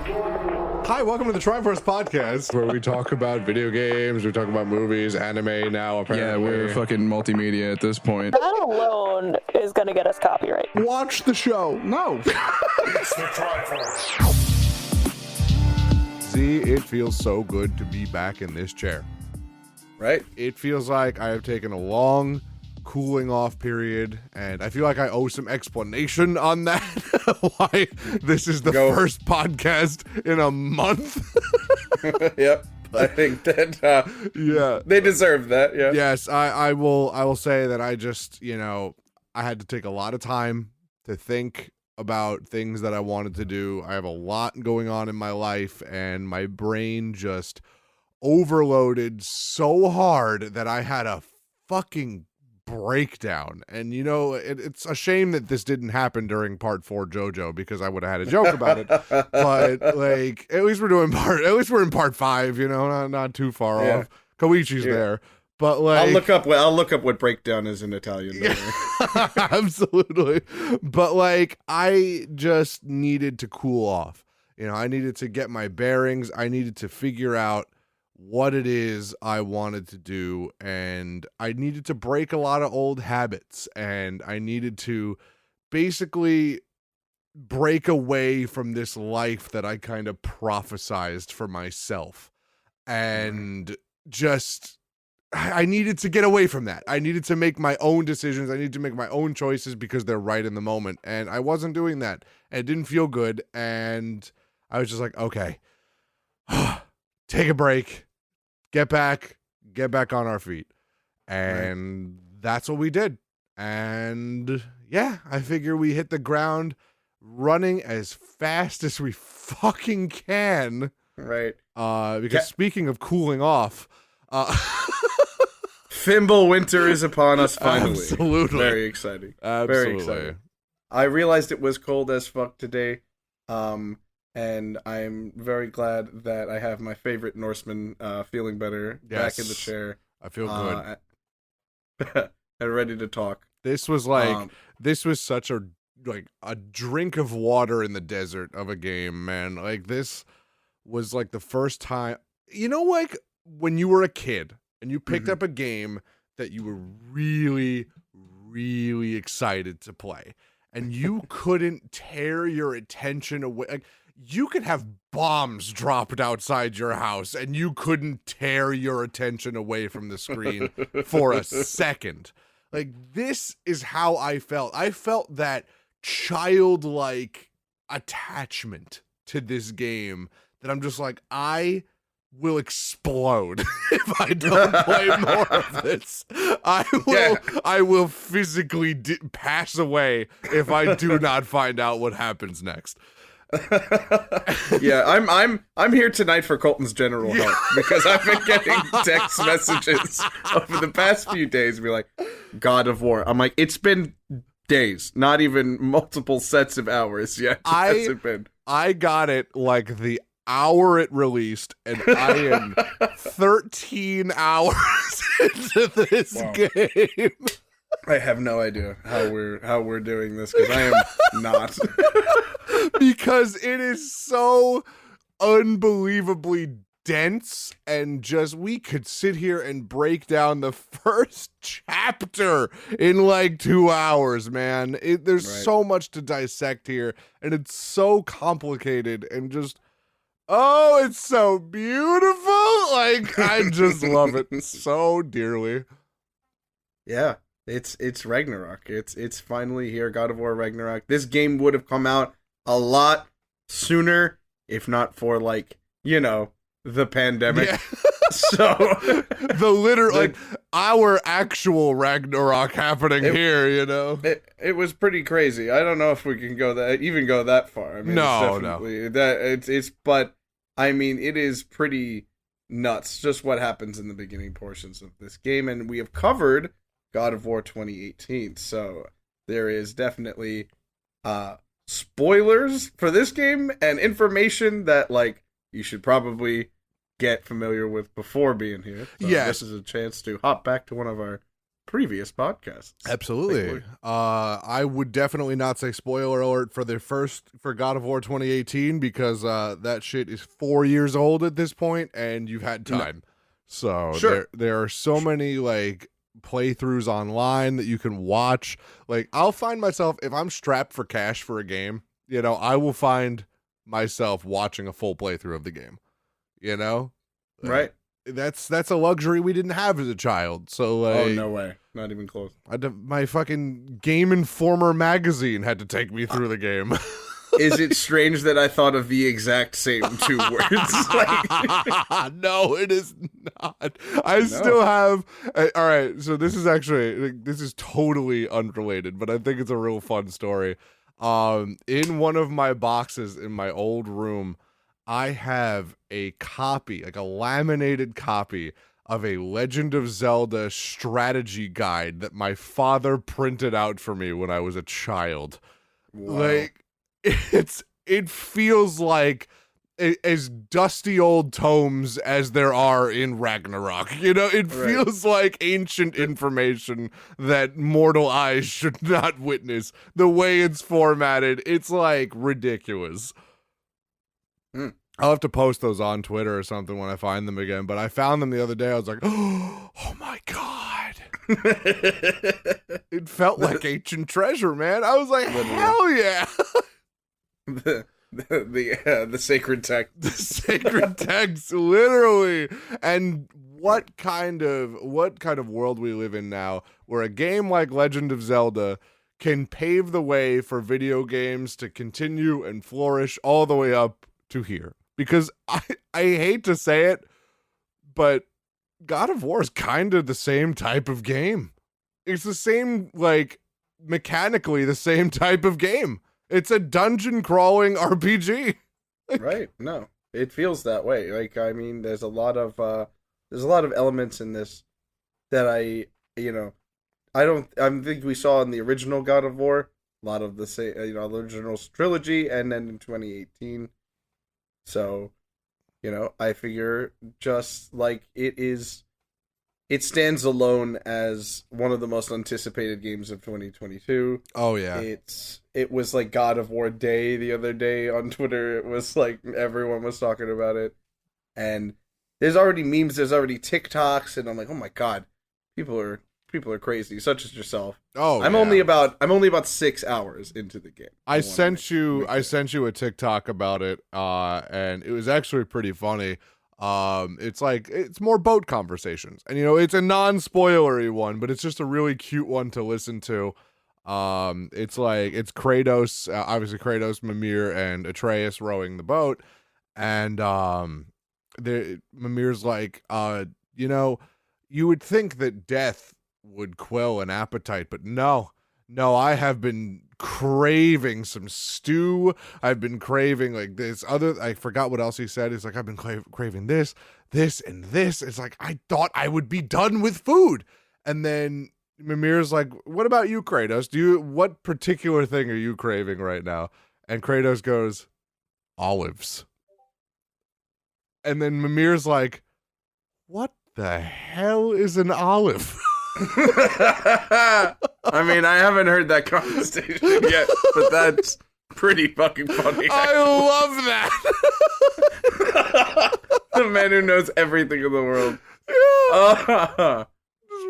Hi, welcome to the Tryforce podcast, where we talk about video games, we talk about movies, anime now, apparently. Yeah, we're fucking multimedia at this point. That alone is going to get us copyright. Watch the show. No. It's the Tryforce. See, it feels so good to be back in this chair. Right? It feels like I have taken a long cooling off period, and I feel like I owe some explanation on that. Why this is the first podcast in a month. Yep. I think that yeah, they deserve that. Yeah. Yes, I will say that I just, I had to take a lot of time to think about things that I wanted to do. I have a lot going on in my life, and my brain just overloaded so hard that I had a fucking breakdown. And it's a shame that this didn't happen during part 4 JoJo, because I would have had a joke about it. But like, at least we're in part 5, not too far off. Koichi's there. But like, I'll look up what breakdown is in Italian. Absolutely. But like, I just needed to cool off. I needed to get my bearings. I needed to figure out what it is I wanted to do, and I needed to break a lot of old habits, and I needed to basically break away from this life that I kind of prophesized for myself, and just I needed to get away from that. I needed to make my own decisions. I needed to make my own choices because they're right in the moment, and I wasn't doing that, and it didn't feel good, and I was just like, okay, take a break. Get back on our feet. And that's what we did. And yeah, I figure we hit the ground running as fast as we fucking can. Right. Because speaking of cooling off, Fimble winter is upon us finally. Absolutely. Very exciting. Absolutely. Very exciting. I realized it was cold as fuck today. And I'm very glad that I have my favorite Norseman feeling better, back in the chair. I feel good. And ready to talk. This was this was such a drink of water in the desert of a game, man. Like, this was like the first time, like when you were a kid and you picked up a game that you were really, really excited to play, and you couldn't tear your attention away. Like, you could have bombs dropped outside your house and you couldn't tear your attention away from the screen for a second. Like, this is how I felt. I felt that childlike attachment to this game that I'm just like, I will explode if I don't play more of this. I will physically pass away if I do not find out what happens next. Yeah, I'm here tonight for Colton's general help, because I've been getting text messages over the past few days be like, God of War. I'm like, it's been days, not even multiple sets of hours yet. I got it like the hour it released, and I am 13 hours into this game. I have no idea how we're doing this, because I am not. Because it is so unbelievably dense, and just, we could sit here and break down the first chapter in like 2 hours, man. There's so much to dissect here, and it's so complicated, and just, oh, it's so beautiful. Like, I just love it so dearly. Yeah. It's Ragnarok. It's finally here, God of War Ragnarok. This game would have come out a lot sooner if not for, like, the pandemic. Yeah. So our actual Ragnarok happening here, It was pretty crazy. I don't know if we can go that far. I mean, but I mean, it is pretty nuts just what happens in the beginning portions of this game, and we have covered God of War 2018, so there is definitely spoilers for this game and information that, like, you should probably get familiar with before being here. So yes. This is a chance to hop back to one of our previous podcasts. Absolutely. I would definitely not say spoiler alert for for God of War 2018 because that shit is 4 years old at this point and you've had time. So Sure. there are so many like playthroughs online that you can watch. Like I'll find myself if I'm strapped for cash for a game, you know, I will find myself watching a full playthrough of the game. You know? Right. That's a luxury we didn't have as a child. So like, Oh, no way. Not even close. my fucking Game Informer magazine had to take me through the game. Is it strange that I thought of the exact same two words? Like, No, it is not. I still have. All right, so this is totally unrelated, but I think it's a real fun story. In one of my boxes in my old room, I have a copy, like a laminated copy of a Legend of Zelda strategy guide that my father printed out for me when I was a child. wow. Like it feels like as dusty old tomes as there are in Ragnarok. You know, it Right. feels like ancient information that mortal eyes should not witness. The way it's formatted, it's like ridiculous. Mm. I'll have to post those on Twitter or something when I find them again. But I found them the other day. I was like, oh my God. It felt like ancient treasure, man. I was like, hell yeah. The sacred text. The sacred text, literally. And what kind of world we live in now where a game like Legend of Zelda can pave the way for video games to continue and flourish all the way up to here. Because I hate to say it, but God of War is kind of the same type of game. It's the same, like, mechanically the same type of game. It's a dungeon crawling RPG. Right. No, it feels that way. Like, I mean, there's a lot of elements in this that I think we saw in the original God of War. A lot of the the original trilogy, and then in 2018. So, I figure just like it stands alone as one of the most anticipated games of 2022. Oh yeah. It was like God of War Day the other day on Twitter. It was like everyone was talking about it. And there's already memes, there's already TikToks, and I'm like, "Oh my God. People are crazy, such as yourself." Oh, I'm only about 6 hours into the game. I sent you a TikTok about it, and it was actually pretty funny. It's more boat conversations, and it's a non-spoilery one, but it's just a really cute one to listen to. It's Kratos, obviously Kratos, Mimir, and Atreus rowing the boat, and Mimir's like, you would think that death would quell an appetite, but no, I have been craving some stew. I've been craving like this other, I forgot what else he said. He's like, I've been craving this, and this. It's like, I thought I would be done with food. And then Mimir's like, what about you, Kratos? What particular thing are you craving right now? And Kratos goes, olives. And then Mimir's like, what the hell is an olive? I mean, I haven't heard that conversation yet, but that's pretty fucking funny. I love that. The man who knows everything in the world. Yeah.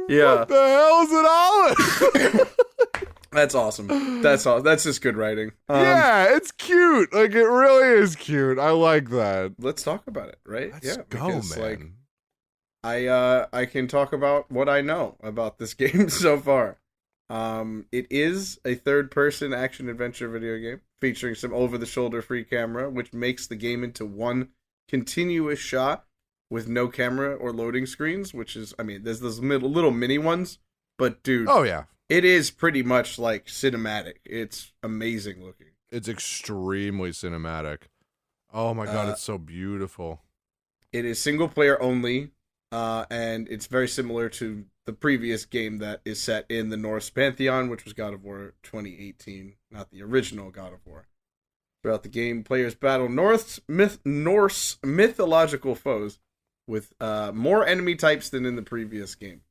Yeah. What the hell's an olive? That's awesome. That's just good writing. Yeah, it's cute. Like, it really is cute. I like that. Let's talk about it, right? Let's go, because, man. Like, I can talk about what I know about this game so far. It is a third-person action-adventure video game featuring some over-the-shoulder free camera, which makes the game into one continuous shot with no camera or loading screens, which is, I mean, there's those little mini ones, but dude, Oh, yeah. it is pretty much like cinematic. It's amazing looking. It's extremely cinematic. Oh, my God, it's so beautiful. It is single-player only. And it's very similar to the previous game that is set in the Norse pantheon, which was God of War 2018, not the original God of War. Throughout the game, players battle Norse mythological foes with more enemy types than in the previous game.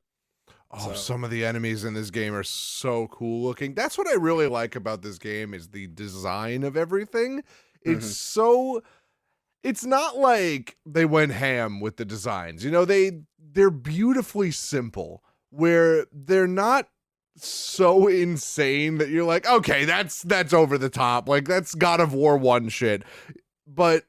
Oh, So. some of the enemies in this game are so cool looking. That's what I really like about this game is the design of everything. It's so it's not like they went ham with the designs. You know, they're beautifully simple where they're not so insane that you're like, okay, that's over the top. Like that's God of War 1 shit. But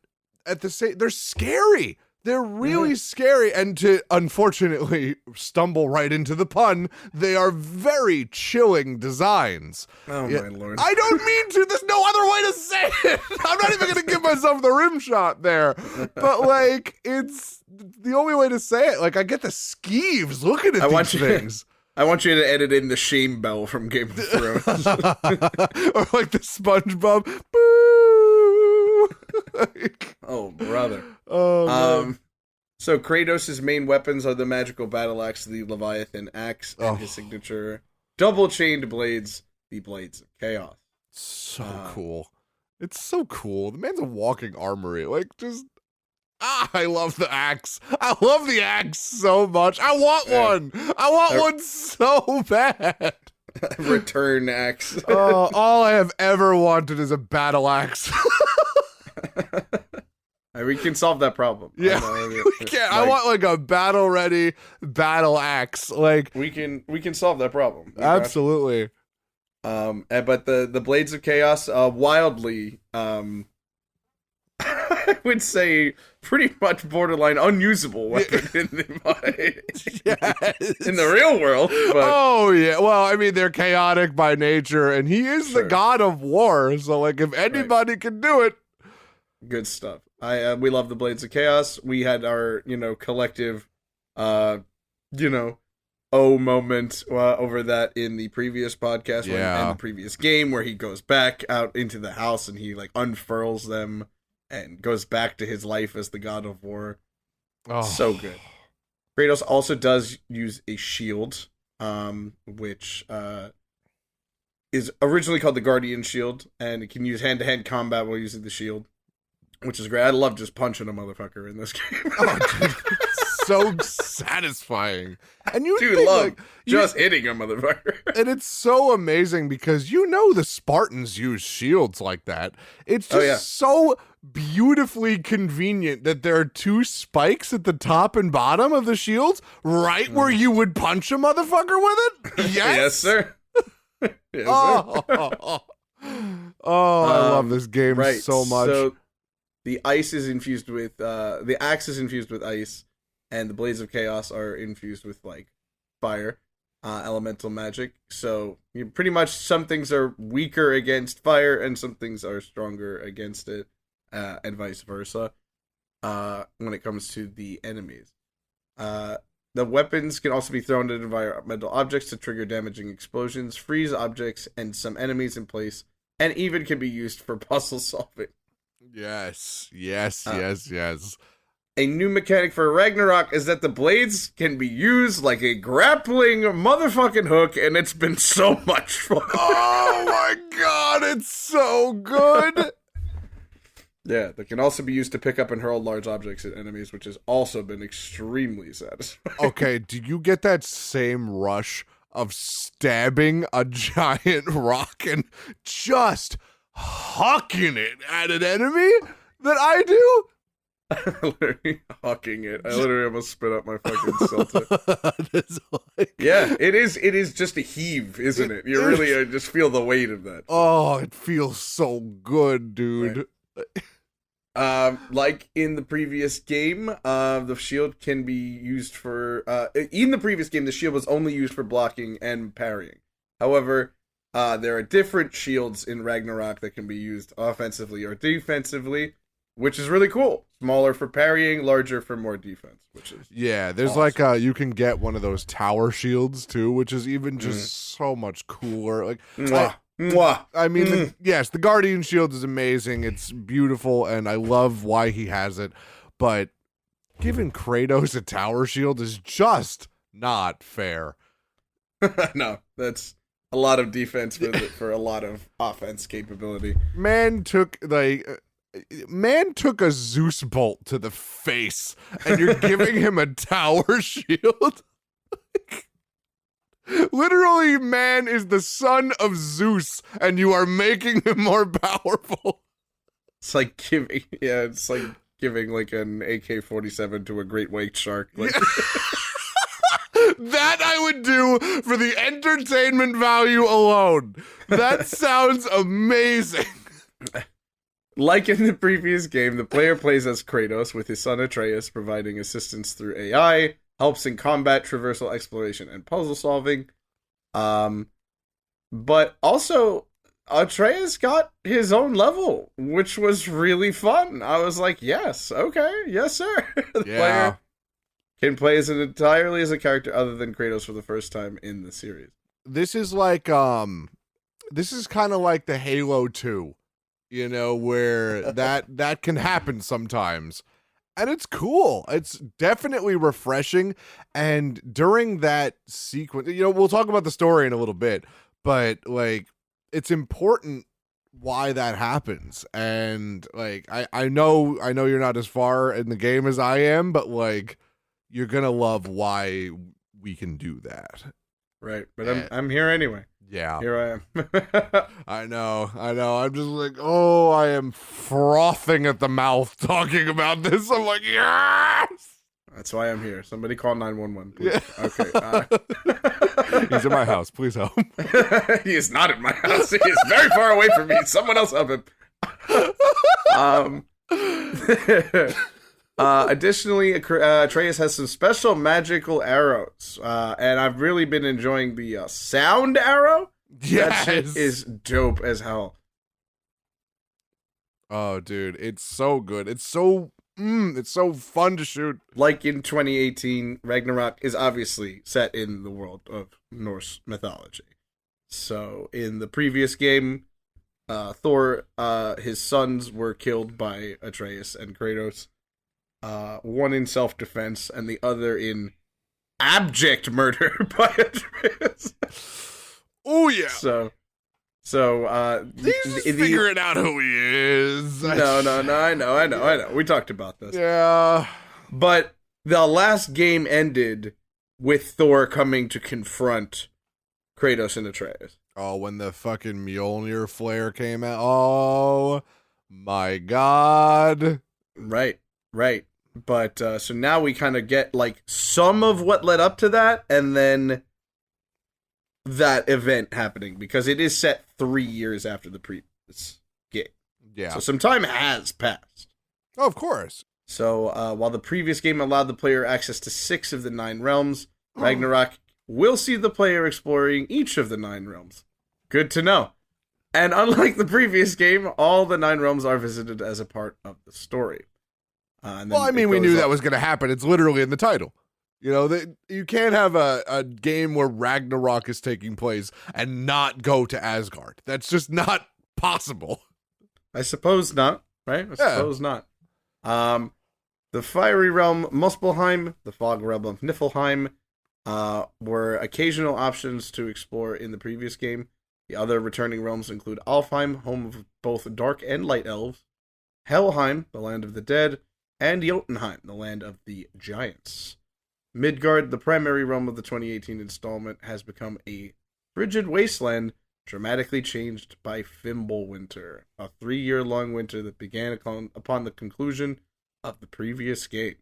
at the same, they're scary. They're really scary, and to unfortunately stumble right into the pun, they are very chilling designs. Oh my lord! I don't mean to. There's no other way to say it. I'm not even gonna give myself the rim shot there, but like it's the only way to say it. Like I get the skeeves looking at these things. I want you to edit in the shame bell from Game of Thrones, or like the SpongeBob. Boo! Like, oh brother. Oh, so Kratos' main weapons are the magical battle axe, the Leviathan axe, and his signature double-chained blades, the Blades of Chaos. So cool. It's so cool. The man's a walking armory. Like, just... I love the axe. I love the axe so much. I want one. I want one so bad. Return axe. All I have ever wanted is a battle axe. We can solve that problem. Yeah, we can. Like, I want like a battle-ready battle axe. Like we can solve that problem. Absolutely. But the Blades of Chaos, wildly, I would say, pretty much borderline unusable weapon in the real world. But, oh yeah, well, I mean they're chaotic by nature, and he is the god of war. So like, if anybody can do it, good stuff. We love the Blades of Chaos. We had our collective, moment over that in the previous podcast and the previous game where he goes back out into the house and he like unfurls them and goes back to his life as the god of war. Oh. So good. Kratos also does use a shield, which is originally called the Guardian Shield, and it can use hand-to-hand combat while using the shield, which is great. I love just punching a motherfucker in this game. Oh, dude, it's so satisfying. And you love just hitting a motherfucker. And it's so amazing because the Spartans use shields like that. It's just so beautifully convenient that there are two spikes at the top and bottom of the shields, right where you would punch a motherfucker with it. Yes, yes, sir. Yes, sir. I love this game so much. So the ice is infused with the axe is infused with ice, and the Blades of Chaos are infused with like fire, elemental magic. So pretty much some things are weaker against fire, and some things are stronger against it, and vice versa. When it comes to the enemies, the weapons can also be thrown at environmental objects to trigger damaging explosions, freeze objects and some enemies in place, and even can be used for puzzle solving. Yes. A new mechanic for Ragnarok is that the blades can be used like a grappling motherfucking hook, and it's been so much fun. Oh my god, it's so good! Yeah, they can also be used to pick up and hurl large objects at enemies, which has also been extremely satisfying. Okay, do you get that same rush of stabbing a giant rock and just hucking it at an enemy that I do? Literally hucking it. I literally almost spit up my fucking Celta. Yeah, it is just a heave, isn't it? You really just feel the weight of that. Oh, it feels so good, dude. Right. Like in the previous game, the shield can be used for in the previous game, the shield was only used for blocking and parrying. However, there are different shields in Ragnarok that can be used offensively or defensively, which is really cool. Smaller for parrying, larger for more defense, which is there's awesome. you can get one of those tower shields too, which is even just so much cooler. Like I mean, yes, the Guardian Shield is amazing. It's beautiful, and I love why he has it. But giving Kratos a tower shield is just not fair. No, that's a lot of defense for a lot of offense capability. Man took a Zeus bolt to the face, and you're giving him a tower shield. Literally, man is the son of Zeus, and you are making him more powerful. It's like giving like an AK-47 to a great white shark. Like, That I would do for the entertainment value alone. That sounds amazing. like in the previous game, the player plays as Kratos with his son Atreus, providing assistance through AI, helps in combat, traversal, exploration, and puzzle solving. But also, Atreus got his own level, which was really fun. I was like, yes, okay, yes, sir. The player can play entirely as a character other than Kratos for the first time in the series. This is like, this is kind of like the Halo 2, you know, where that can happen sometimes. And it's cool. It's definitely refreshing. And during that sequence, you know, we'll talk about the story in a little bit, but like, it's important why that happens. And like, I know you're not as far in the game as I am, but like, you're gonna love why we can do that. Right. But I'm here anyway. Yeah. Here I am. I know. I'm just like, oh, I am frothing at the mouth talking about this. I'm like, yes! That's why I'm here. Somebody call 911, please. Yeah. Okay. He's in my house. Please help. He is not in my house. He is very far away from me. Someone else help him. Additionally, Atreus has some special magical arrows, and I've really been enjoying the sound arrow. Yes! That shit is dope as hell. Oh, dude, it's so good. It's so fun to shoot. Like in 2018, Ragnarok is obviously set in the world of Norse mythology. So in the previous game, Thor, his sons were killed by Atreus and Kratos. One in self-defense and the other in abject murder by Atreus. Oh yeah. So He's just figuring out who he is. No, I know. We talked about this. Yeah. But the last game ended with Thor coming to confront Kratos and Atreus. Oh, when the fucking Mjolnir flare came out. Oh my god. Right. But so now we kind of get like some of what led up to that, and then that event happening, because it is set 3 years after the previous game. Yeah. So some time has passed. Oh, of course. So while the previous game allowed the player access to 6 of the 9 realms, Ragnarok will see the player exploring each of the 9 realms. Good to know. And unlike the previous game, all the 9 realms are visited as a part of the story. Well, I mean, we knew that was going to happen. It's literally in the title. You know, you can't have a game where Ragnarok is taking place and not go to Asgard. That's just not possible. I suppose not, right? I suppose not. The Fiery Realm, Muspelheim, the Fog Realm of Niflheim, were occasional options to explore in the previous game. The other returning realms include Alfheim, home of both dark and light elves, Helheim, the land of the dead, and Jotunheim, the land of the giants. Midgard, the primary realm of the 2018 installment, has become a frigid wasteland, dramatically changed by Fimbulwinter, a 3-year-long winter that began upon the conclusion of the previous game.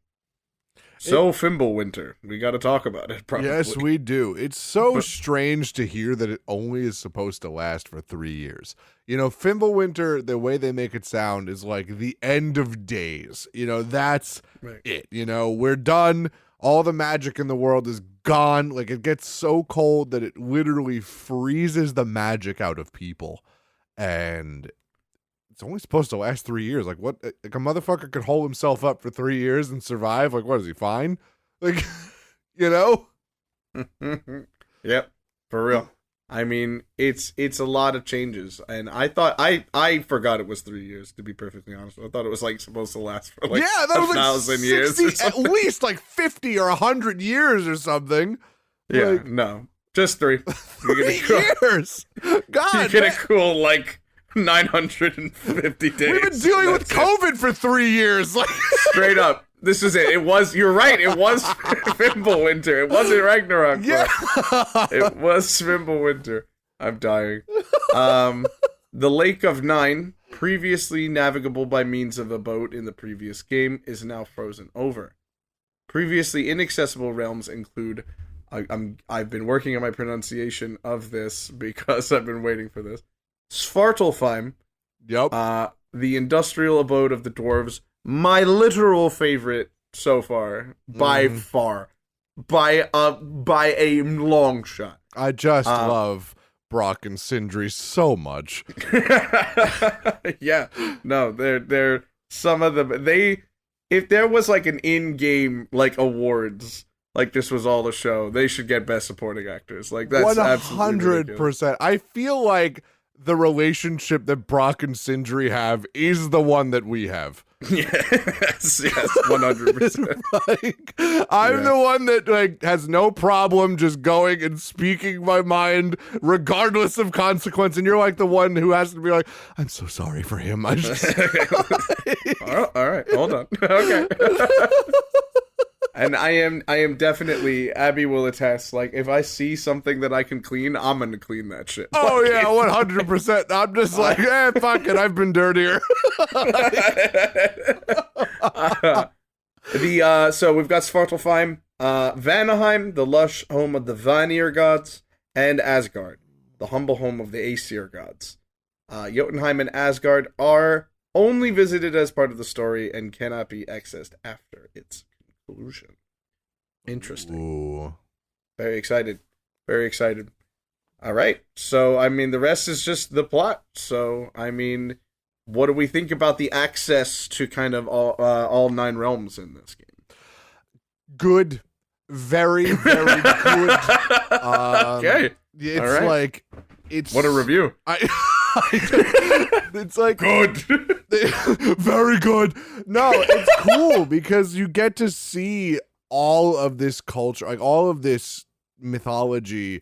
So Fimbulwinter, we got to talk about it, probably. Yes, we do. It's so strange to hear that it only is supposed to last for 3 years. You know, Fimbulwinter, the way they make it sound is like the end of days. You know, that's it. You know, we're done. All the magic in the world is gone. Like, it gets so cold that it literally freezes the magic out of people. And it's only supposed to last 3 years. Like, what? Like, a motherfucker could hold himself up for 3 years and survive. Like, what is he, fine? Like, you know? Yep, for real. I mean, it's a lot of changes, and I thought I forgot it was 3 years, to be perfectly honest. I thought it was like supposed to last for like that was 1,000 like years, 60, at least like 50 or 100 years or something. Yeah, like, no, just 3. 3 years. God, you get a cool like 950 days. We've been dealing with COVID for 3 years. Like, straight up. This is it. It was. You're right. It was Fimbulwinter. It wasn't Ragnarok. Yeah. It was Fimbulwinter. I'm dying. The Lake of Nine, previously navigable by means of a boat in the previous game, is now frozen over. Previously inaccessible realms include. I've been working on my pronunciation of this because I've been waiting for this. Svartalfheim. Yep. The industrial abode of the dwarves. My literal favorite so far, by far, by a long shot. I just love Brock and Sindri so much. Yeah, no, they're some of the if there was like an in-game like awards, like this was all the show, they should get best supporting actors. Like that's 100%. I feel like the relationship that Brock and Sindri have is the one that we have. Yes, 100%. Like, I'm the one that like has no problem just going and speaking my mind regardless of consequence, and you're like the one who has to be like, I'm so sorry for him. I just all right, hold on. Okay. And I am definitely, Abby will attest, like, if I see something that I can clean, I'm gonna clean that shit. Oh yeah, 100%. I'm just like, fuck it, I've been dirtier. So we've got Svartalfheim, Vanaheim, the lush home of the Vanir gods, and Asgard, the humble home of the Aesir gods. Jotunheim and Asgard are only visited as part of the story and cannot be accessed after its conclusion. Interesting. Ooh. Very excited. Very excited. All right. So, I mean, the rest is just the plot. So, I mean, what do we think about the access to kind of all 9 realms in this game? Good. Very, very good. Okay. It's all right. like, it's... What a review. It's like... Good. Very good. No, it's cool because you get to see all of this culture, like all of this mythology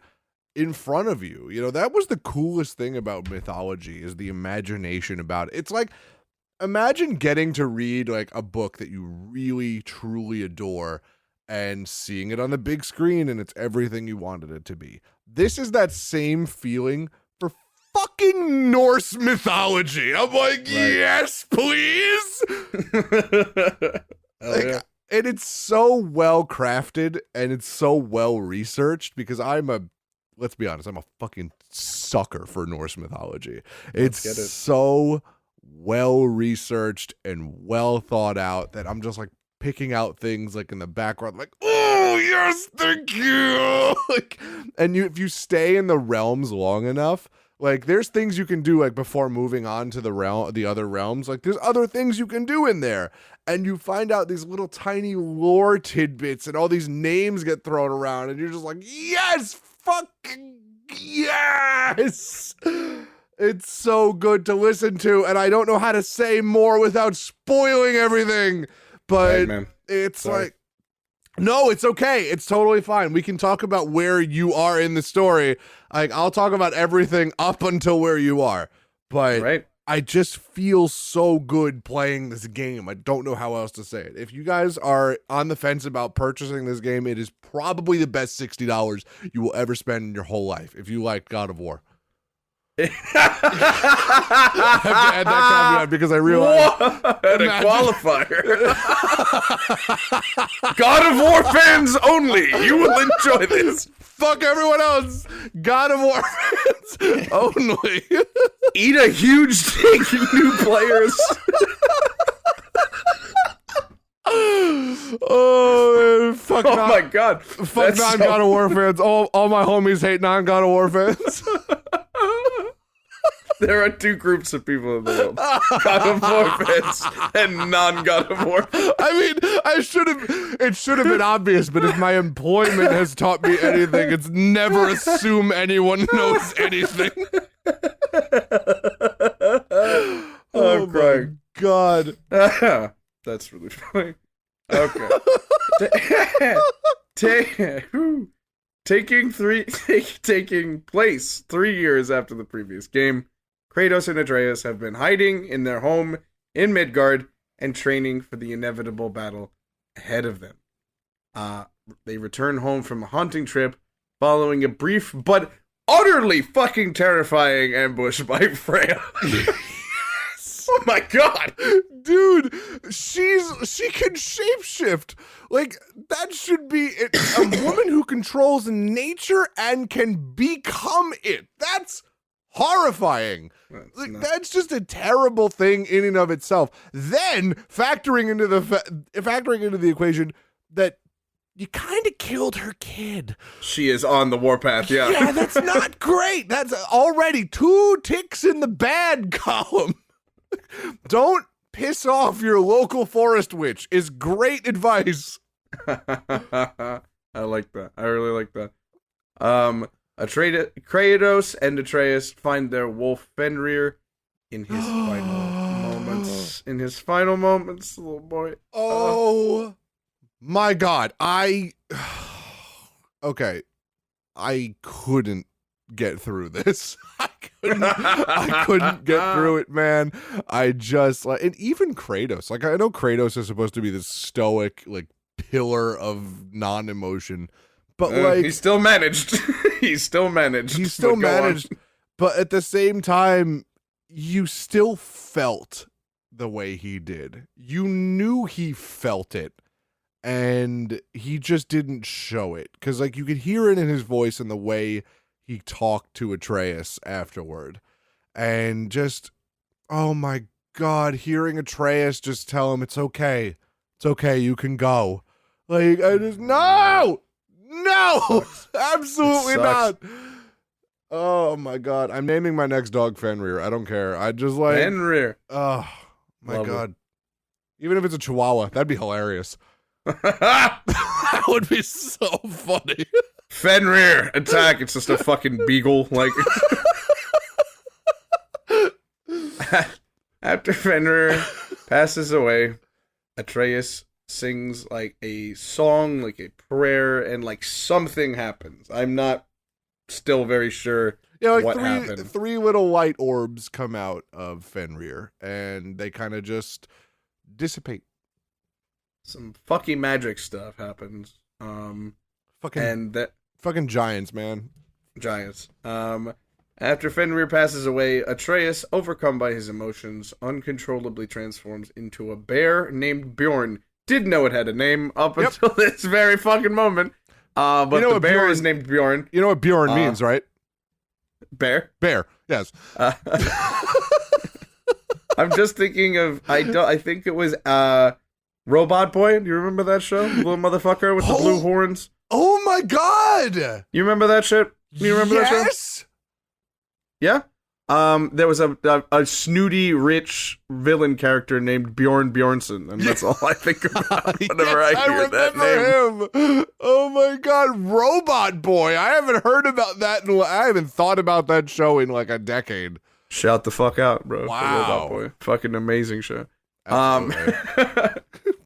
in front of you. You know, that was the coolest thing about mythology is the imagination about it. It's like, imagine getting to read like a book that you really, truly adore and seeing it on the big screen and it's everything you wanted it to be. This is that same feeling for fucking Norse mythology. I'm like, right. Yes, please. Like, yeah. And it's so well crafted and it's so well researched because let's be honest, I'm a fucking sucker for Norse mythology. It's so well researched and well thought out that I'm just like picking out things like in the background, like, oh yes, thank you. Like, and if you stay in the realms long enough, like there's things you can do like before moving on to the other realms. Like there's other things you can do in there. And you find out these little tiny lore tidbits and all these names get thrown around and you're just like, yes, fucking yes. It's so good to listen to. And I don't know how to say more without spoiling everything. But right, it's sorry. Like, no, it's okay. It's totally fine. We can talk about where you are in the story. Like, I'll talk about everything up until where you are. But right. I just feel so good playing this game. I don't know how else to say it. If you guys are on the fence about purchasing this game, it is probably the best $60 you will ever spend in your whole life if you like God of War. I have to add that caveat because I realized a qualifier. God of War fans only. You will enjoy this. Fuck everyone else. God of War fans only. Eat a huge dick, new players. Oh man, fuck! Oh my god! Fuck non-God of War fans. All my homies hate non-God of War fans. There are 2 groups of people in the world: God of War fans and non-God of War. I mean, it should have been obvious, but if my employment has taught me anything, it's never assume anyone knows anything. Oh my god. That's really funny. Okay. Taking place 3 years after the previous game, Kratos and Atreus have been hiding in their home in Midgard and training for the inevitable battle ahead of them. They return home from a hunting trip following a brief but utterly fucking terrifying ambush by Freya. Oh my god. Dude, she can shapeshift. Like, that should be a woman who controls nature and can become it. That's horrifying. That's just a terrible thing in and of itself. Then factoring into the equation that you kind of killed her kid. She is on the warpath, yeah. Yeah, that's not great. That's already 2 ticks in the bad column. Don't piss off your local forest witch is great advice. I like that. I really like that. Kratos and Atreus find their wolf Fenrir in his final moments. Little boy. Oh my god. Okay. I couldn't get through this. I couldn't get through it, man. I just like, and even Kratos. Like, I know Kratos is supposed to be this stoic, like, pillar of non-emotion, but like he still managed. He still managed. But at the same time, you still felt the way he did. You knew he felt it, and he just didn't show it, because like you could hear it in his voice and the way he talked to Atreus afterward. And just, oh my god, hearing Atreus just tell him it's okay, you can go. Like, I just, no, absolutely not. Oh my god, I'm naming my next dog Fenrir. I don't care. I just like Fenrir. Oh my Love god. Even if it's a Chihuahua, that'd be hilarious. That would be so funny. Fenrir, attack. It's just a fucking beagle. Like, after Fenrir passes away, Atreus sings like a song, like a prayer, and like something happens. I'm not still very sure like what happened. 3 little light orbs come out of Fenrir, and they kind of just dissipate. Some fucking magic stuff happens. Fucking giants, man. Giants. After Fenrir passes away, Atreus, overcome by his emotions, uncontrollably transforms into a bear named Bjorn. Didn't know it had a name up until this very fucking moment. But you know the bear is named Bjorn. You know what Bjorn means, right? Bear? Bear, yes. I'm just thinking of, I think it was Robot Boy. Do you remember that show? The little motherfucker with the blue horns. Oh my god! You remember that shit? You remember that show? Yes! Yeah? There was a snooty, rich villain character named Bjorn Bjornsson, and that's all I think about whenever I hear that name. Him. Oh my god, Robot Boy! I haven't heard about that. I haven't thought about that show in like a decade. Shout the fuck out, bro! Wow, for Robot Boy, fucking amazing show.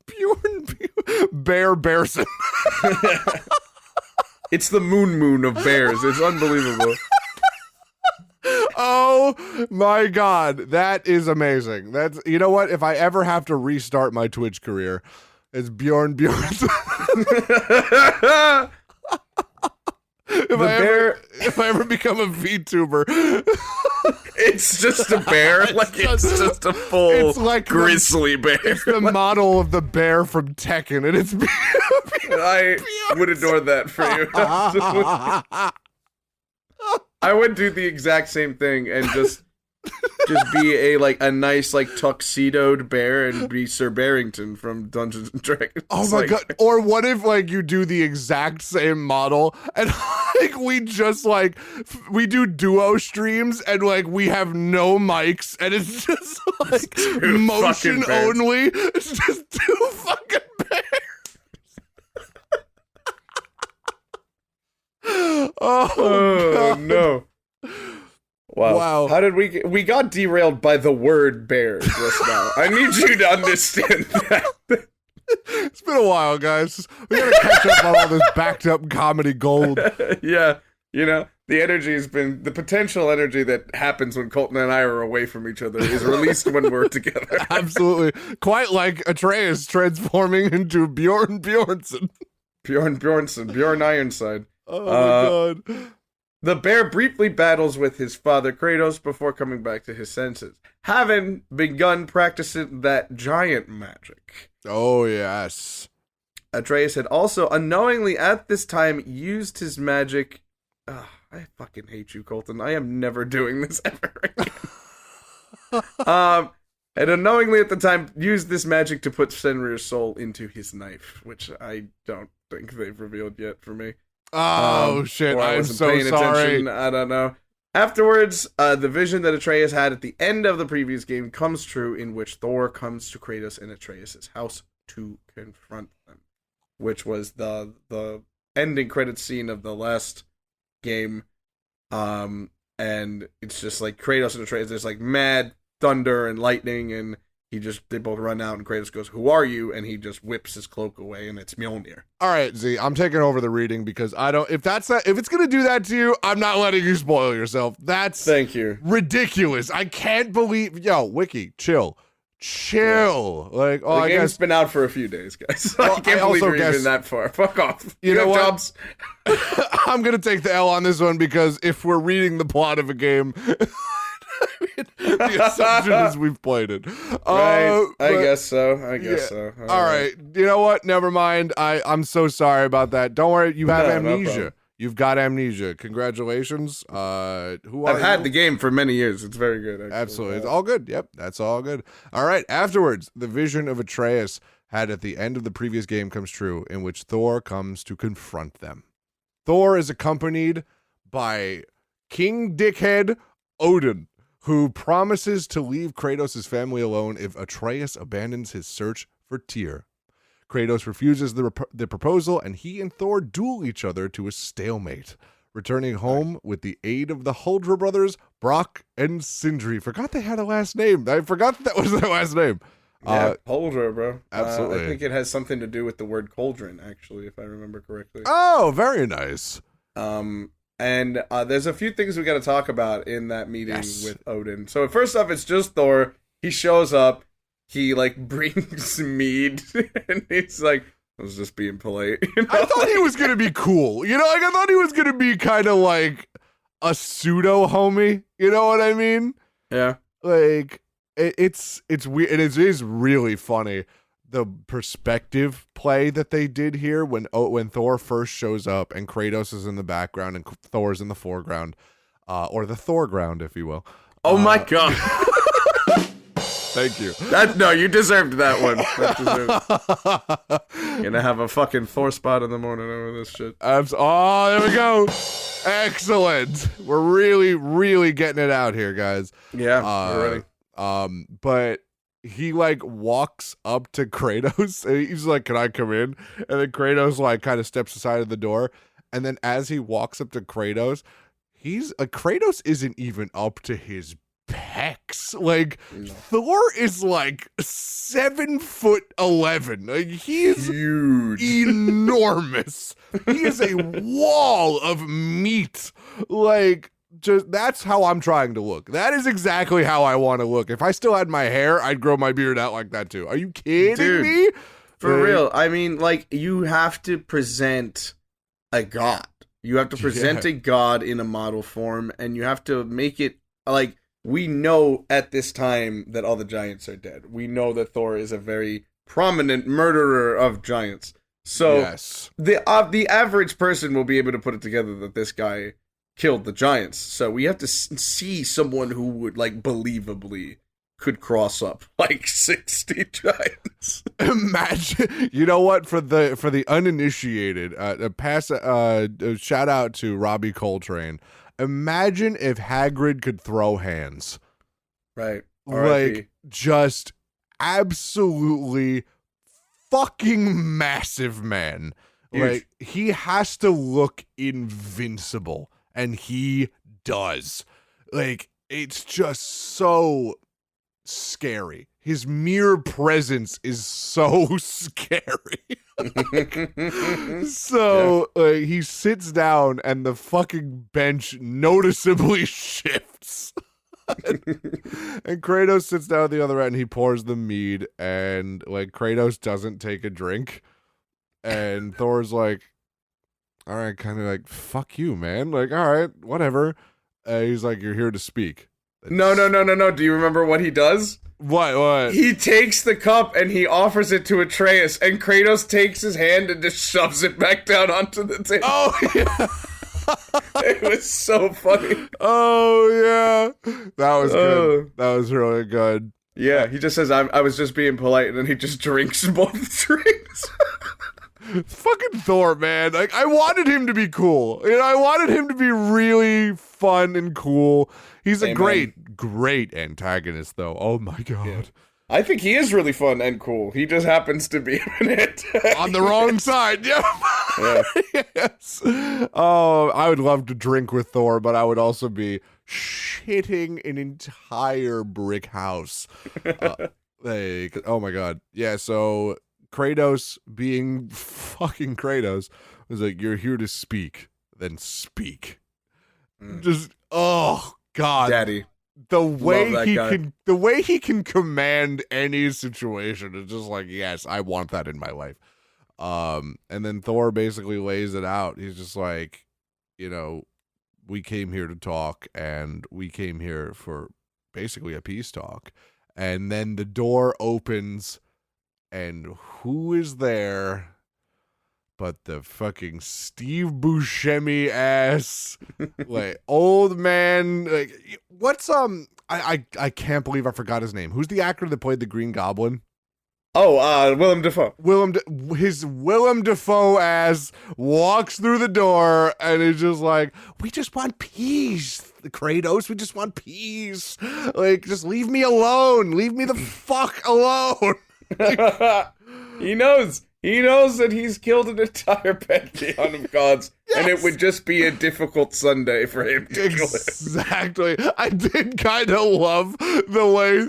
Bjorn Bear Bearson. It's the moon of bears. It's unbelievable. Oh my god, that is amazing. That's, you know what? If I ever have to restart my Twitch career, it's Bjorn Bjornsson. If I ever become a VTuber, it's just a bear. It's just a full, it's like grizzly bear. It's the model of the bear from Tekken, and it's I would adore that for you. I would do the exact same thing and just be a nice tuxedoed bear and be Sir Barrington from Dungeons and Dragons. Oh my god! Or what if you do the exact same model and we just we do duo streams and we have no mics and it's just motion only. It's just 2 fucking bears. Oh no. Wow. How did we got derailed by the word bear just now. I need you to understand that. It's been a while, guys. We gotta catch up on all this backed up comedy gold. Yeah. the potential energy that happens when Colton and I are away from each other is released when we're together. Absolutely. Quite like Atreus transforming into Bjorn Bjornsson. Bjorn Bjornsson, Bjorn Ironside. Oh my god. The bear briefly battles with his father Kratos before coming back to his senses, having begun practicing that giant magic. Oh, yes. Atreus had also unknowingly at this time used his magic. I fucking hate you, Colton. I am never doing this ever again. And unknowingly at the time used this magic to put Fenrir's soul into his knife, which I don't think they've revealed yet for me. Oh, shit. I'm so sorry. Attention. I don't know. Afterwards, the vision that Atreus had at the end of the previous game comes true, in which Thor comes to Kratos in Atreus' house to confront them, which was the ending credit scene of the last game. And it's just like Kratos and Atreus, there's like mad thunder and lightning, and they both run out, and Kratos goes, "Who are you?" And he just whips his cloak away, and it's Mjolnir. All right, Z, I'm taking over the reading because if it's gonna do that to you, I'm not letting you spoil yourself. Thank you. Ridiculous. I can't believe. Yo, Wiki, chill. Like, the game's been out for a few days, guys. Well, I can't believe you're even that far. Fuck off. You know what? Jobs. I'm gonna take the L on this one because if we're reading the plot of a game. The assumption is we've played it. Right. I guess so. All right. You know what? Never mind. I'm so sorry about that. Don't worry. You have amnesia. No, You've got amnesia. Congratulations. I've had the game for many years. It's very good. Actually. Absolutely. It's all good. Yep. That's all good. All right. Afterwards, the vision of Atreus had at the end of the previous game comes true, in which Thor comes to confront them. Thor is accompanied by King Dickhead Odin, who promises to leave Kratos' family alone if Atreus abandons his search for Tyr. Kratos refuses the proposal, and he and Thor duel each other to a stalemate, returning home with the aid of the Huldra brothers, Brock and Sindri. Forgot they had a last name. I forgot that was their last name. Yeah, Huldra, bro. Absolutely. I think it has something to do with the word cauldron, actually, if I remember correctly. Oh, very nice. And there's a few things we got to talk about in that meeting with Odin. So first off, it's just Thor. He shows up. He brings mead, and he's like, "I was just being polite." You know? I thought he was gonna be cool. I thought he was gonna be kind of like a pseudo homie. You know what I mean? Yeah. It's weird, and it is really funny. The perspective play that they did here when Thor first shows up and Kratos is in the background and Thor's in the foreground, or the Thorground, if you will. Oh my god! Thank you. You deserved that one. Gonna have a fucking Thor spot in the morning over this shit. Oh, there we go. Excellent. We're really, really getting it out here, guys. Yeah, we're ready. But he walks up to Kratos and he's like, "Can I come in?" And then Kratos kind of steps aside of the door, and then as he walks up to Kratos, Kratos isn't even up to his pecs. Thor is 7'11". He is huge, enormous. He is a wall of meat. That's how I'm trying to look. That is exactly how I want to look. If I still had my hair, I'd grow my beard out like that too. Are you kidding me? For real. I mean, you have to present a god. You have to present a god in a model form, and you have to make it we know at this time that all the giants are dead. We know that Thor is a very prominent murderer of giants. So yes. the average person will be able to put it together that this guy killed the giants. So we have to see someone who would believably could cross up 60 giants. Imagine, you know what? For the uninitiated, shout out to Robbie Coltrane. Imagine if Hagrid could throw hands. Right. Just absolutely fucking massive man. Huge. He has to look invincible, and he does. It's just so scary. His mere presence is so scary. So he sits down and the fucking bench noticeably shifts. And Kratos sits down at the other end and he pours the mead, and like Kratos doesn't take a drink, and Thor's like, all right, kind of like, fuck you, man, like, all right, whatever. He's like, you're here to speak. No. Do you remember what he does? What? He takes the cup and he offers it to Atreus, and Kratos takes his hand and just shoves it back down onto the table. Oh, yeah. It was so funny. Oh, yeah. That was good. That was really good. Yeah, he just says, I was just being polite, and then he just drinks both drinks. Fucking Thor, man. Like, I wanted him to be cool. You know, I wanted him to be really fun and cool. He's a great antagonist, though. Oh my god. Yeah. I think he is really fun and cool. He just happens to be an antagonist. On the wrong side. Yeah. Yes. Oh, I would love to drink with Thor, but I would also be shitting an entire brick house. Like, oh my god. Yeah, so Kratos, being fucking Kratos, was like, you're here to speak, then speak. Just, oh god, Daddy. the way he can command any situation is just like, yes, I want that in my life. And then Thor basically lays it out. He's just like, you know, we came here to talk, and we came here for basically a peace talk. And then the door opens, and who is there but the fucking Steve Buscemi ass, like, old man? Like, what's I can't believe I forgot his name. Who's the actor that played the Green Goblin? Oh, Willem Dafoe. His Willem Dafoe ass walks through the door and is just like, we just want peace, Kratos. We just want peace. Like, just leave me alone. Leave me the fuck alone. He knows that he's killed an entire pantheon of gods, yes! And it would just be a difficult Sunday for him to kill him. Exactly. I did kind of love the way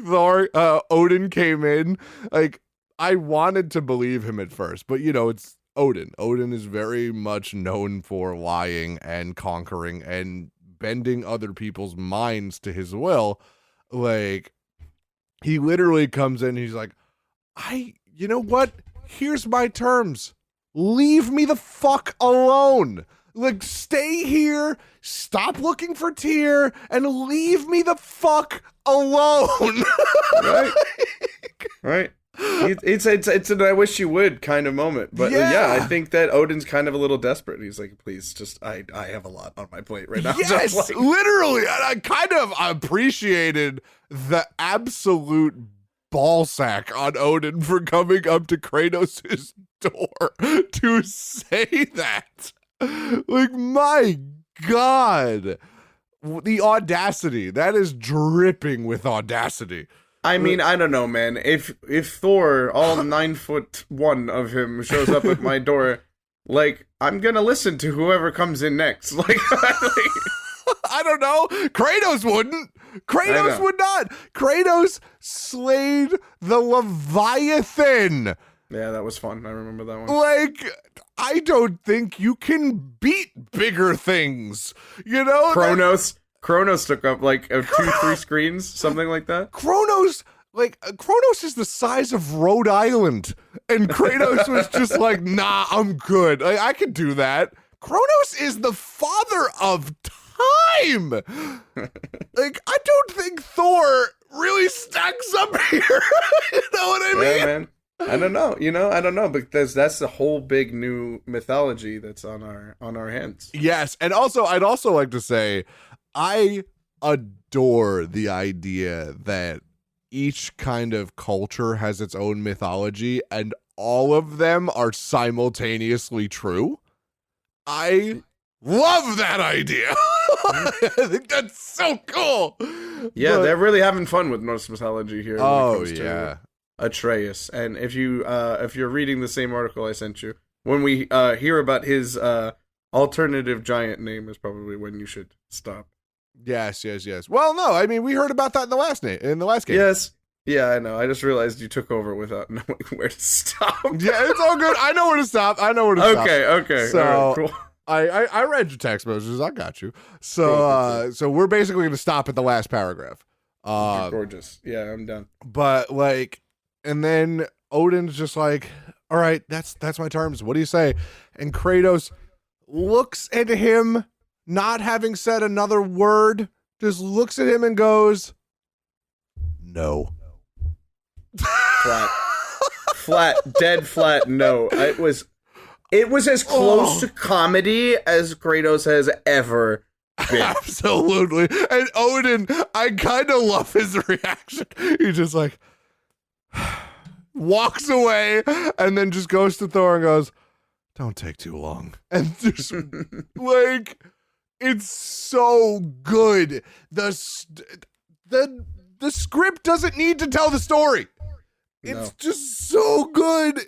Odin came in. Like, I wanted to believe him at first, but, you know, it's Odin. Odin is very much known for lying and conquering and bending other people's minds to his will. Like, he literally comes in, he's like, you know what? Here's my terms. Leave me the fuck alone. Like, stay here, stop looking for Tyr, and leave me the fuck alone. Right. It's an I wish you would kind of moment. But yeah, I think that Odin's kind of a little desperate. He's like, please, just, I have a lot on my plate right now. Yes, just like, literally. And I kind of appreciated the absolute ballsack on Odin for coming up to Kratos' door to say that. Like, my god, the audacity. That is dripping with audacity. I mean, I don't know, man. If Thor, all 9'1" of him, shows up at my door, like, I'm gonna listen to whoever comes in next. Like, I don't know. Kratos wouldn't. Kratos would not. Kratos slayed the Leviathan. Yeah, that was fun. I remember that one. Like, I don't think you can beat bigger things. You know? Kronos took up like 2-3 screens, something like that. Kronos is the size of Rhode Island. And Kratos was just like, nah, I'm good. I can do that. Kronos is the father of time. Like, I don't think Thor really stacks up here. You know what I mean? Yeah, man. I don't know. I don't know, because that's the whole big new mythology that's on our hands. Yes, and also I'd also like to say I adore the idea that each kind of culture has its own mythology and all of them are simultaneously true. I love that idea. I think that's so cool. Yeah, they're really having fun with Norse mythology here. Oh, yeah. Atreus. And if you're reading the same article I sent you, when we hear about his alternative giant name is probably when you should stop. Yes. Well, no, I mean, we heard about that in the last game. Yeah, I know. I just realized you took over without knowing where to stop. Yeah, it's all good. I know where to stop. Okay. So All right, cool. I read your text messages. I got you. So so we're basically gonna stop at the last paragraph. You're gorgeous. Yeah, I'm done. But like, and then Odin's just like, all right, that's my terms. What do you say? And Kratos looks at him, not having said another word, just looks at him and goes, no. Flat, dead flat. No, it was as close to comedy as Kratos has ever been. Absolutely. And Odin, I kind of love his reaction. He's just like walks away and then just goes to Thor and goes, don't take too long. And just like, it's so good. The script doesn't need to tell the story. It's just so good.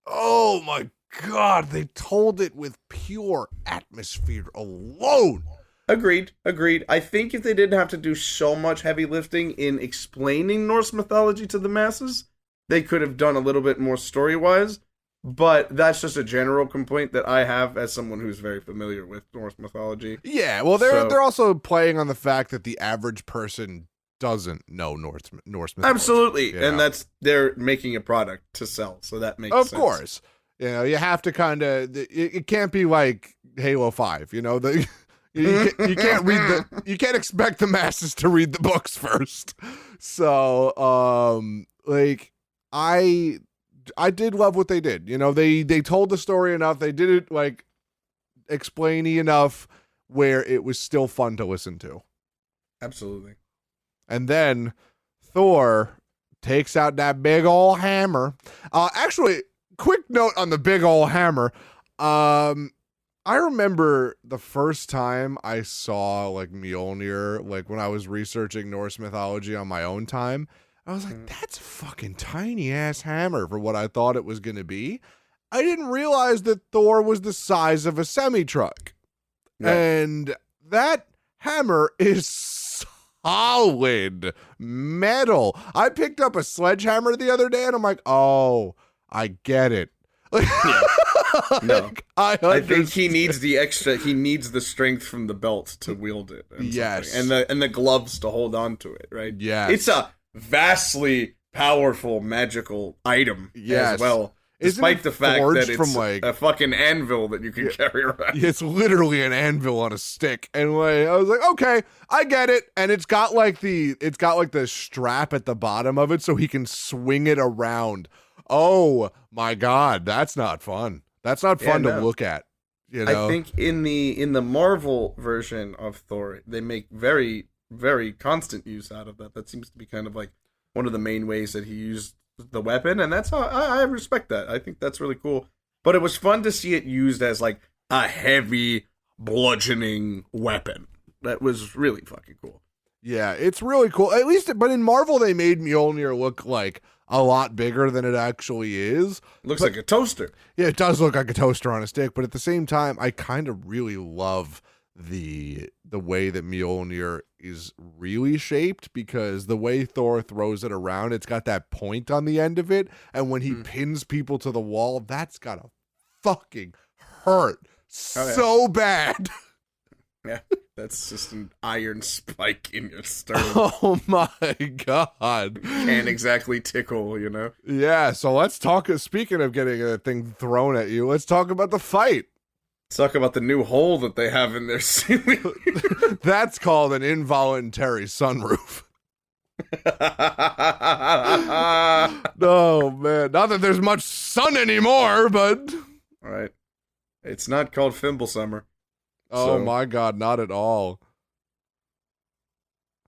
Oh my God, they told it with pure atmosphere alone. Agreed. I think if they didn't have to do so much heavy lifting in explaining Norse mythology to the masses, they could have done a little bit more story-wise. But that's just a general complaint that I have as someone who's very familiar with Norse mythology. Yeah, well, they're also playing on the fact that the average person doesn't know Norse mythology. Absolutely, Yeah. and they're making a product to sell, so that makes sense. Of course. You know, you have to kind of, it can't be like Halo 5, you know, you can't expect the masses to read the books first. So, like, I did love what they did. You know, they told the story enough. They did it, like, explainy enough where it was still fun to listen to. Absolutely. And then Thor takes out that big old hammer. Actually, quick note on the big old hammer. I remember the first time I saw like Mjolnir, like when I was researching Norse mythology on my own time, I was like, that's a fucking tiny ass hammer for what I thought it was going to be. I didn't realize that Thor was the size of a semi-truck. No. And that hammer is solid metal. I picked up a sledgehammer the other day and I'm like, oh, I get it. No, I think he needs he needs the strength from the belt to wield it. Yes. And the gloves to hold on to it, right? Yes. It's a vastly powerful magical item as well. Despite the fact that it's from, like, a fucking anvil that you can carry around. It's literally an anvil on a stick. And like, I was like, okay, I get it. And it's got like the strap at the bottom of it so he can swing it around. Oh my God, that's not fun. That's not fun to look at. You know? I think in the Marvel version of Thor, they make very, very constant use out of that. That seems to be kind of like one of the main ways that he used the weapon, and that's how I respect that. I think that's really cool. But it was fun to see it used as like a heavy bludgeoning weapon. That was really fucking cool. Yeah, it's really cool. At least, but in Marvel, they made Mjolnir look like a lot bigger than it actually is. Looks like a toaster. Yeah, it does look like a toaster on a stick, but at the same time, I kind of really love the way that Mjolnir is really shaped, because the way Thor throws it around, it's got that point on the end of it, and when he pins people to the wall, that's gotta fucking hurt so bad. Yeah, that's just an iron spike in your sternum. Oh my God. Can't exactly tickle, you know? Yeah, so let's talk, speaking of getting a thing thrown at you, let's talk about the fight. Let's talk about the new hole that they have in their ceiling. That's called an involuntary sunroof. Oh man, not that there's much sun anymore, but... All right. It's not called Fimble Summer. Oh my God, not at all.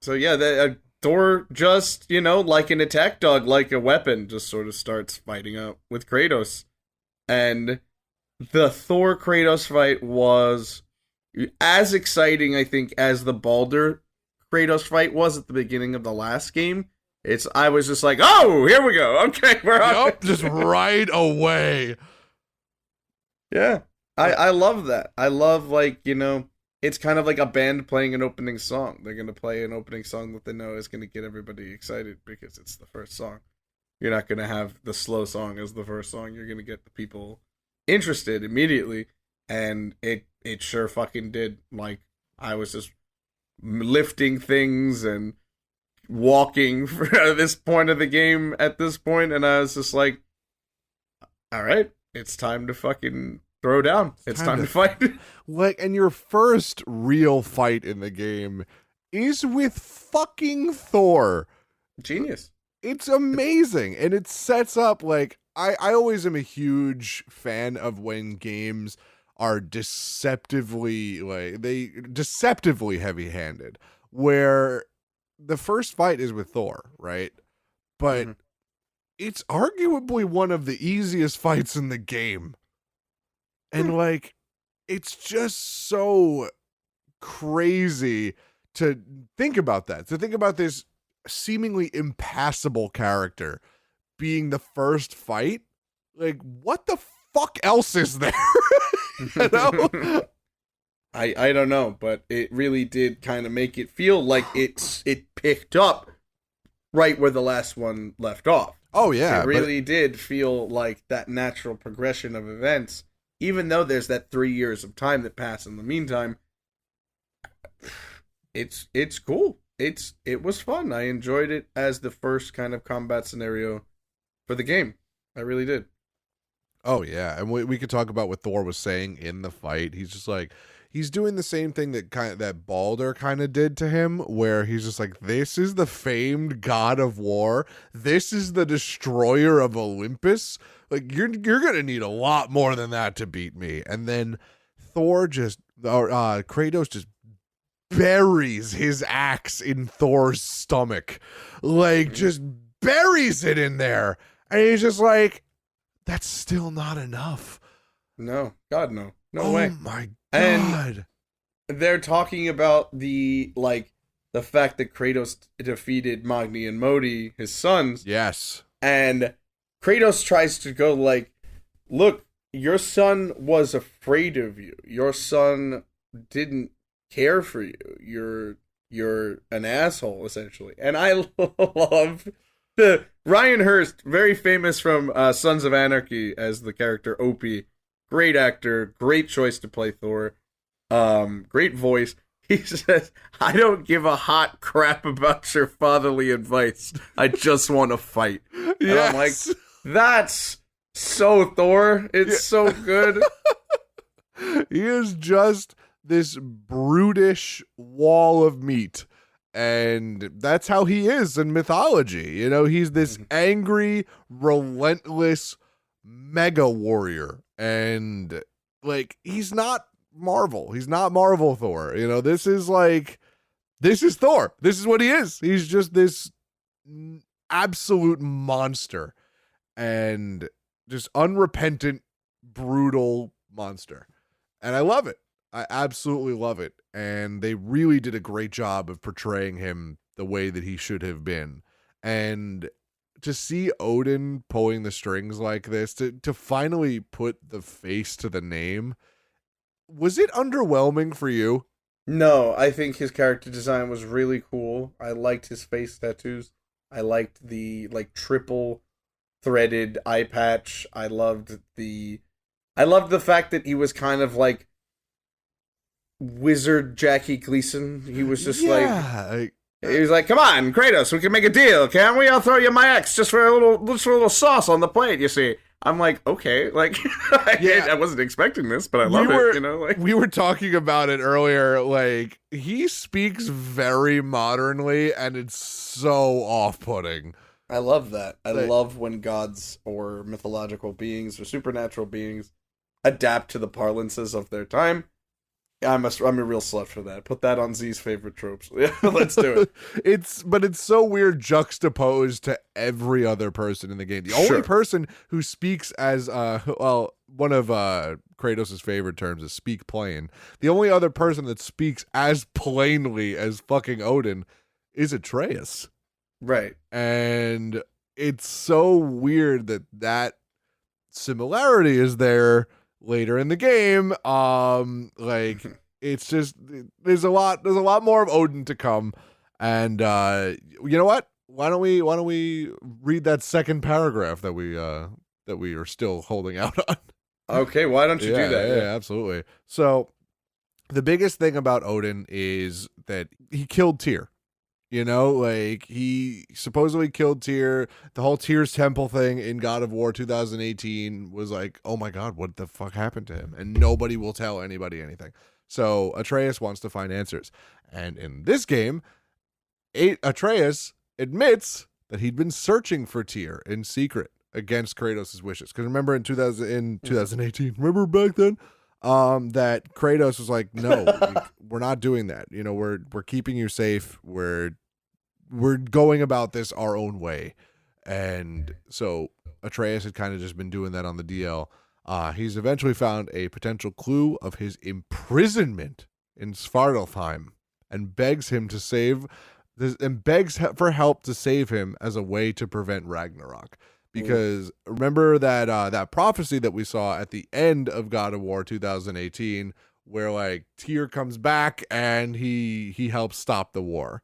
So yeah, Thor just, like an attack dog, like a weapon, just sort of starts fighting out with Kratos. And the Thor Kratos fight was as exciting, I think, as the Baldur Kratos fight was at the beginning of the last game. I was just like, oh, here we go. Okay, we're on. Yep, just right away. Yeah. I love that. I love, it's kind of like a band playing an opening song. They're going to play an opening song that they know is going to get everybody excited because it's the first song. You're not going to have the slow song as the first song. You're going to get the people interested immediately. And it sure fucking did. Like, I was just lifting things and walking for this point of the game at this point, and I was just like, all right, it's time to fucking throw down. It's time to fight. Like, and your first real fight in the game is with fucking Thor. Genius. It's amazing. And it sets up, like, I always am a huge fan of when games are deceptively heavy-handed, where the first fight is with Thor, right? But it's arguably one of the easiest fights in the game. And like, it's just so crazy to think about that. To think about this seemingly impassable character being the first fight. Like, what the fuck else is there? You know? I don't know, but it really did kind of make it feel like it picked up right where the last one left off. Oh yeah. It really did feel like that natural progression of events, even though there's that 3 years of time that pass in the meantime. It's cool. It was fun. I enjoyed it as the first kind of combat scenario for the game. I really did. Oh yeah, and we could talk about what Thor was saying in the fight. He's just like, he's doing the same thing that Baldur kind of did to him, where he's just like, this is the famed god of war. This is the destroyer of Olympus. Like, you're gonna need a lot more than that to beat me. And then Kratos just buries his axe in Thor's stomach, like just buries it in there, and he's just like, that's still not enough. No, God, no. No way. Oh my God. And they're talking about the fact that Kratos defeated Magni and Modi, his sons. Yes. And Kratos tries to go like, look, your son was afraid of you. Your son didn't care for you. You're an asshole, essentially. And I love Ryan Hurst, very famous from Sons of Anarchy as the character Opie. Great actor, great choice to play Thor. Great voice. He says, I don't give a hot crap about your fatherly advice. I just want to fight. Yes. And I'm like, that's so Thor. It's so good. He is just this brutish wall of meat. And that's how he is in mythology. You know, he's this angry, relentless mega warrior. And like, he's not Marvel. He's not Marvel Thor. You know, this is Thor. This is what he is. He's just this absolute monster and just unrepentant, brutal monster. And I love it. I absolutely love it. And they really did a great job of portraying him the way that he should have been. And to see Odin pulling the strings like this, to finally put the face to the name, was it underwhelming for you? No, I think his character design was really cool. I liked his face tattoos. I liked the triple threaded eye patch. I loved the fact that he was kind of like Wizard Jackie Gleason. He was just he was like, come on, Kratos, we can make a deal, can't we? I'll throw you my ex just for a little sauce on the plate, you see. I'm like, okay, like, I wasn't expecting this, but I love it, you know? Like, we were talking about it earlier, like, he speaks very modernly, and it's so off-putting. I love that. I love when gods or mythological beings or supernatural beings adapt to the parlances of their time. I'm a real slut for that. Put that on Z's favorite tropes. Let's do it. It's so weird juxtaposed to every other person in the game. The only person who speaks as one of Kratos' favorite terms is speak plain. The only other person that speaks as plainly as fucking Odin is Atreus. Right. And it's so weird that similarity is there later in the game. it's just there's a lot more of Odin to come, and you know what? Why don't we read that second paragraph that we are still holding out on? Okay, why don't you do that? Yeah, absolutely. So the biggest thing about Odin is that he killed Tyr. You know, like he supposedly killed Tyr. The whole Tyr's temple thing in God of War 2018 was like, oh my God, what the fuck happened to him? And nobody will tell anybody anything. So Atreus wants to find answers. And in this game, Atreus admits that he'd been searching for Tyr in secret against Kratos' wishes. Because remember in 2018, remember back then? That Kratos was like, no, we're not doing that. You know, we're keeping you safe. We're going about this our own way. And so Atreus had kind of just been doing that on the DL. He's eventually found a potential clue of his imprisonment in Svartalfheim and begs him to save this, and begs for help to save him as a way to prevent Ragnarok. Because remember that prophecy that we saw at the end of God of War 2018, where like Tyr comes back and he helps stop the war.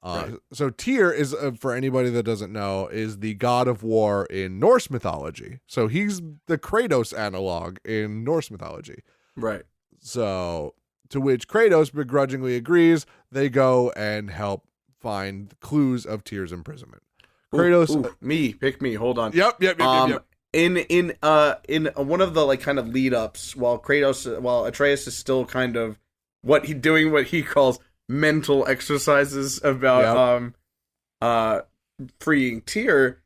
Right. So Tyr is, for anybody that doesn't know, is the god of war in Norse mythology. So he's the Kratos analog in Norse mythology. Right. So to which Kratos begrudgingly agrees. They go and help find clues of Tyr's imprisonment. Kratos, pick me. Hold on. Yep. In one of the like kind of lead ups, while Atreus is still kind of what he calls mental exercises about freeing Tyr.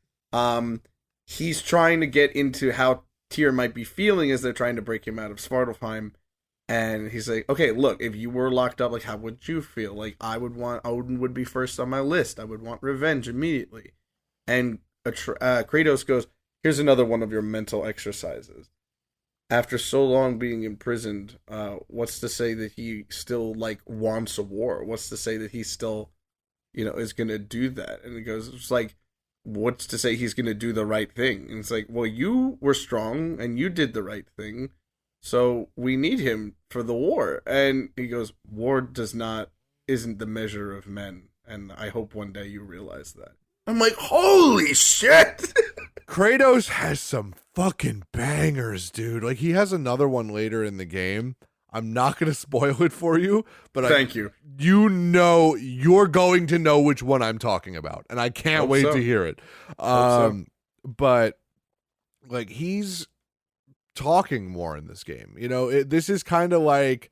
He's trying to get into how Tyr might be feeling as they're trying to break him out of Svartalfheim. And he's like, okay, look, if you were locked up, like, how would you feel? Like, Odin would be first on my list. I would want revenge immediately. And Kratos goes, here's another one of your mental exercises. After so long being imprisoned, what's to say that he still, like, wants a war? What's to say that he still, is going to do that? And he goes, it's like, what's to say he's going to do the right thing? And it's like, well, you were strong and you did the right thing. So we need him for the war. And he goes, war isn't the measure of men. And I hope one day you realize that. I'm like, holy shit! Kratos has some fucking bangers, dude. Like, he has another one later in the game. I'm not going to spoil it for you, but thank you. You're going to know which one I'm talking about, and I can't wait to hear it. But like, he's talking more in this game. This is kind of like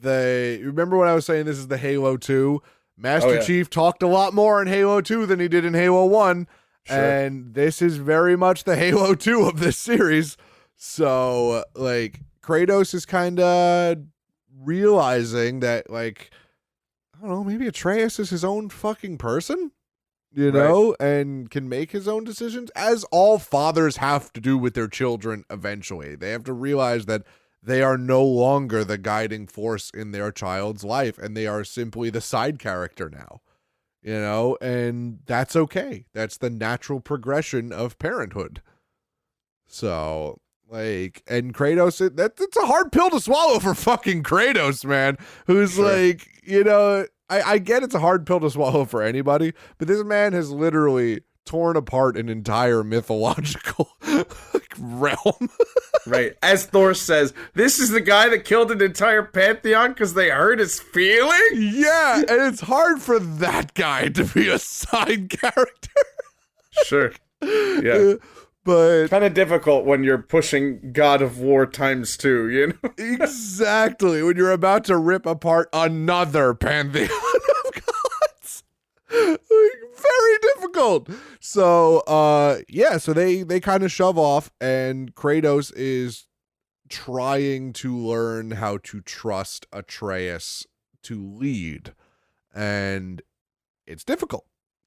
remember when I was saying this is the Halo 2? Master Chief talked a lot more in Halo 2 than he did in Halo 1. Sure. And this is very much the Halo 2 of this series. So, like, Kratos is kind of realizing that, like, I don't know, maybe Atreus is his own fucking person, and can make his own decisions, as all fathers have to do with their children eventually. They have to realize that they are no longer the guiding force in their child's life, and they are simply the side character now. And that's okay. That's the natural progression of parenthood. So, like, and Kratos, it's a hard pill to swallow for fucking Kratos, man, who's like, I get it's a hard pill to swallow for anybody, but this man has literally torn apart an entire mythological realm. Right. As Thor says, this is the guy that killed an entire pantheon because they hurt his feelings? Yeah, and it's hard for that guy to be a side character. Sure. Yeah. But kind of difficult when you're pushing God of War ×2, Exactly. When you're about to rip apart another pantheon of gods. Very difficult. So so they kind of shove off, and Kratos is trying to learn how to trust Atreus to lead, and it's difficult,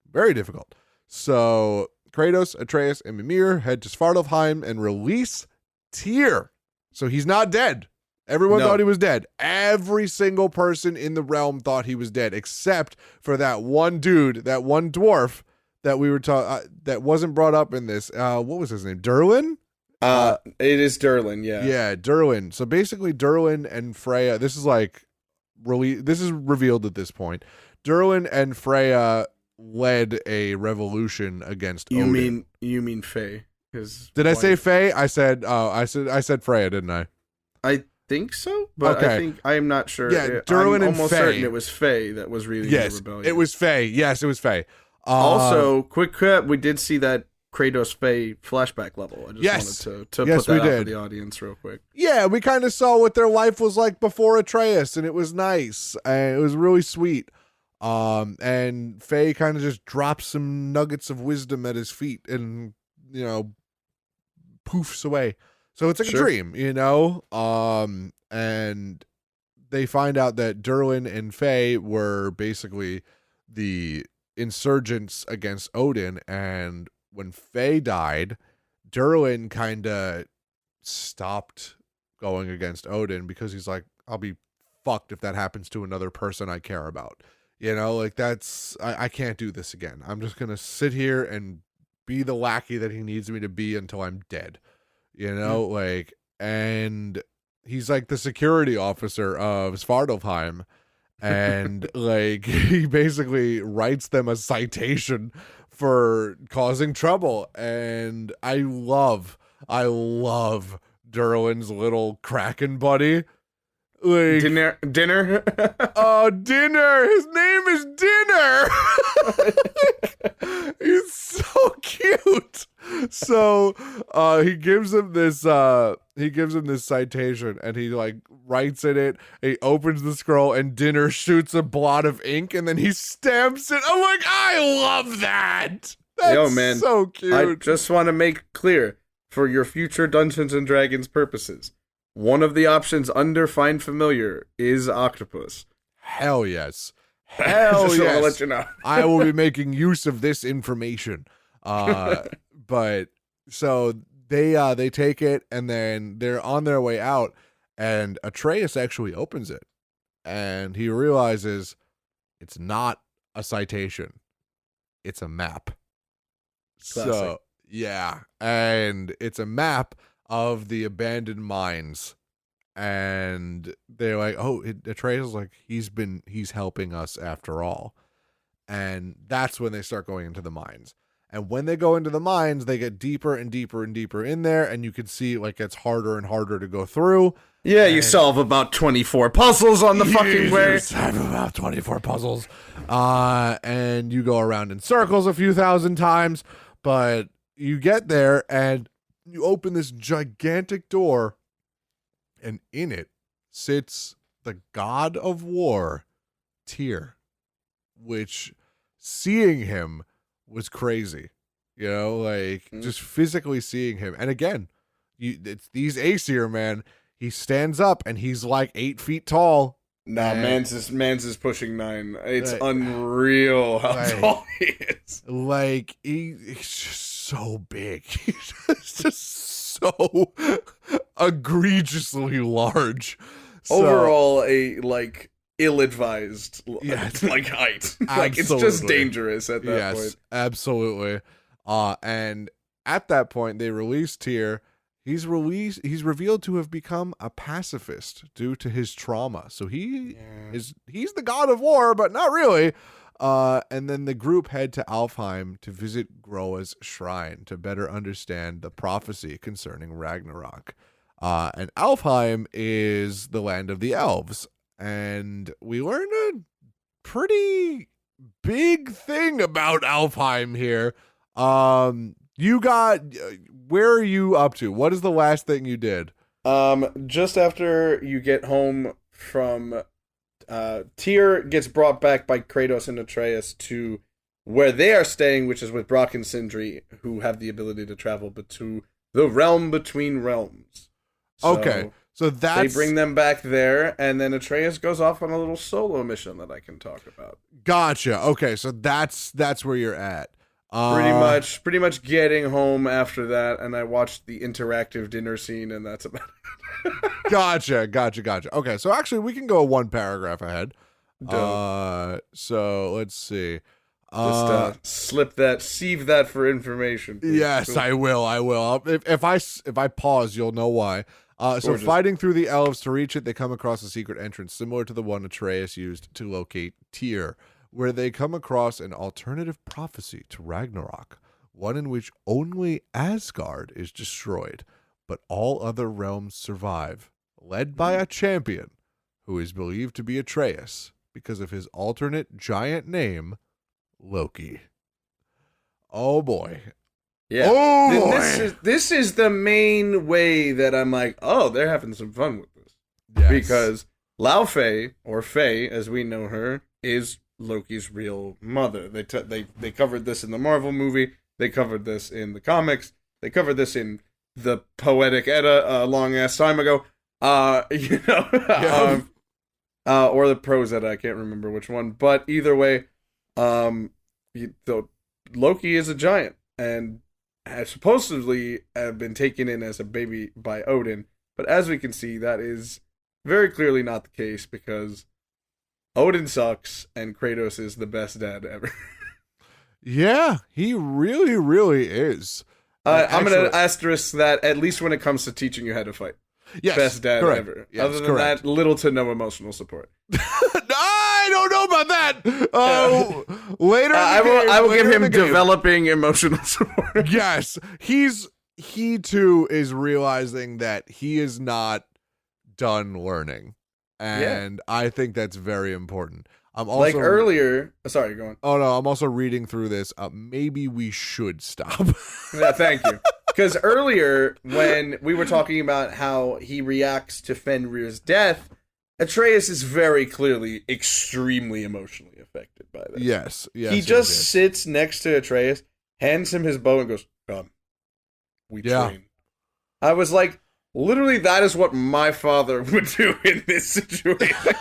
very difficult. So Kratos, Atreus, and Mimir head to Svartalfheim and release Tyr. So he's not dead. Everyone thought he was dead. Every single person in the realm thought he was dead, except for that one dude, that one dwarf that we were that wasn't brought up in this. What was his name? Durlin? It is Durlin, yeah. Yeah, Durlin. So basically Durlin and Freya, this is like this is revealed at this point. Derwin and Freya led a revolution against Odin. You mean Faye? Did I say Faye? I said Freya, didn't I? I think so, but Okay. I am not sure. Yeah, Derwin I'm and almost Faye. certain it was Faye that was reading the rebellion. It was Faye. Yes, it was Faye. Also, quick cut, we did see that Kratos Faye flashback level. I just wanted to Yes, put that we out for did. the audience real quick. Yeah, we kind of saw what their life was like before Atreus, and it was nice, and it was really sweet. And Faye kind of just drops some nuggets of wisdom at his feet, and poofs away. So it's like Sure. a dream, and they find out that Derwin and Faye were basically the insurgents against Odin, and when Faye died, Derwin kind of stopped going against Odin because he's like, I'll be fucked if that happens to another person I care about. I can't do this again. I'm just going to sit here and be the lackey that he needs me to be until I'm dead. And he's like the security officer of Svartalfheim. And he basically writes them a citation for causing trouble. And I love Derwin's little Kraken buddy. Dinner. Oh, Dinner! His name is Dinner! He's so cute. So he gives him this citation, and he writes in it. He opens the scroll, and Dinner shoots a blot of ink, and then he stamps it. I'm like, I love that. That's Yo, man, so cute. I just want to make clear for your future Dungeons and Dragons purposes. One of the options under Find Familiar is octopus. Hell yes. Just want to let you know. I will be making use of this information. But so they take it, and then they're on their way out, and Atreus actually opens it, and he realizes it's not a citation, it's a map. Classic. So yeah, and it's a map of the abandoned mines. And they're like, oh, Atreus is like, he's helping us after all. And that's when they start going into the mines. And when they go into the mines, they get deeper and deeper and deeper in there, and you can see it's harder and harder to go through. Yeah, you solve about 24 puzzles on the fucking way. I have about 24 puzzles. And you go around in circles a few thousand times, but you get there and you open this gigantic door, and in it sits the god of war, Tyr, which seeing him was crazy, just physically seeing him. And again, it's these Aesir, man. He stands up and he's like 8 feet tall. Nah, Mans is pushing 9. It's unreal how tall he is. He's just so big. He's just so egregiously large. Overall, a ill-advised height. It's just dangerous at that point. Absolutely. And at that point, they release Tyr. He's revealed to have become a pacifist due to his trauma. So he's the god of war, but not really. And then the group head to Alfheim to visit Groa's shrine to better understand the prophecy concerning Ragnarok. And Alfheim is the land of the elves. And we learn a pretty big thing about Alfheim here. Where are you up to? What is the last thing you did? Just after you get home from Tyr gets brought back by Kratos and Atreus to where they are staying, which is with Brock and Sindri, who have the ability to travel to the realm between realms. Okay, so they bring them back there, and then Atreus goes off on a little solo mission that I can talk about. Gotcha. Okay, so that's where you're at. Pretty much getting home after that, and I watched the interactive dinner scene, and that's about it. Gotcha. Okay, so actually we can go one paragraph ahead. Dope. So let's see. Just sieve that for information. Please. Yes, Cool. I will. If I pause, you'll know why. So Gorgeous. fighting through the elves to reach it, they come across a secret entrance similar to the one Atreus used to locate Tyr, where they come across an alternative prophecy to Ragnarok, one in which only Asgard is destroyed, but all other realms survive, led by a champion who is believed to be Atreus because of his alternate giant name, Loki. Oh boy. Yeah. Oh boy. This is the main way that I'm like, oh, they're having some fun with this. Yes. Because Laufey, or Faye, as we know her, is Loki's real mother. They covered this in the Marvel movie. They covered this in the comics. They covered this in the Poetic Edda a long ass time ago. Or the Prose Edda. I can't remember which one. But either way, Loki is a giant and has supposedly been taken in as a baby by Odin. But as we can see, that is very clearly not the case because Odin sucks and Kratos is the best dad ever. Yeah, he really, really is. I'm going to asterisk that at least when it comes to teaching you how to fight. Yes, Best dad correct. ever. Yes, Other than correct. that, little to no emotional support. I don't know about that. Oh, later. I will give him game. developing emotional support. Yes, he too is realizing that he is not done learning, and I think that's very important. I'm also Like earlier, sorry, go on. Oh no, I'm also reading through this. Maybe we should stop. Yeah, thank you. Because earlier, when we were talking about how he reacts to Fenrir's death, Atreus is very clearly extremely emotionally affected by this. Yes. He just sits next to Atreus, hands him his bow, and goes, "Come, we train." I was like, literally, that is what my father would do in this situation.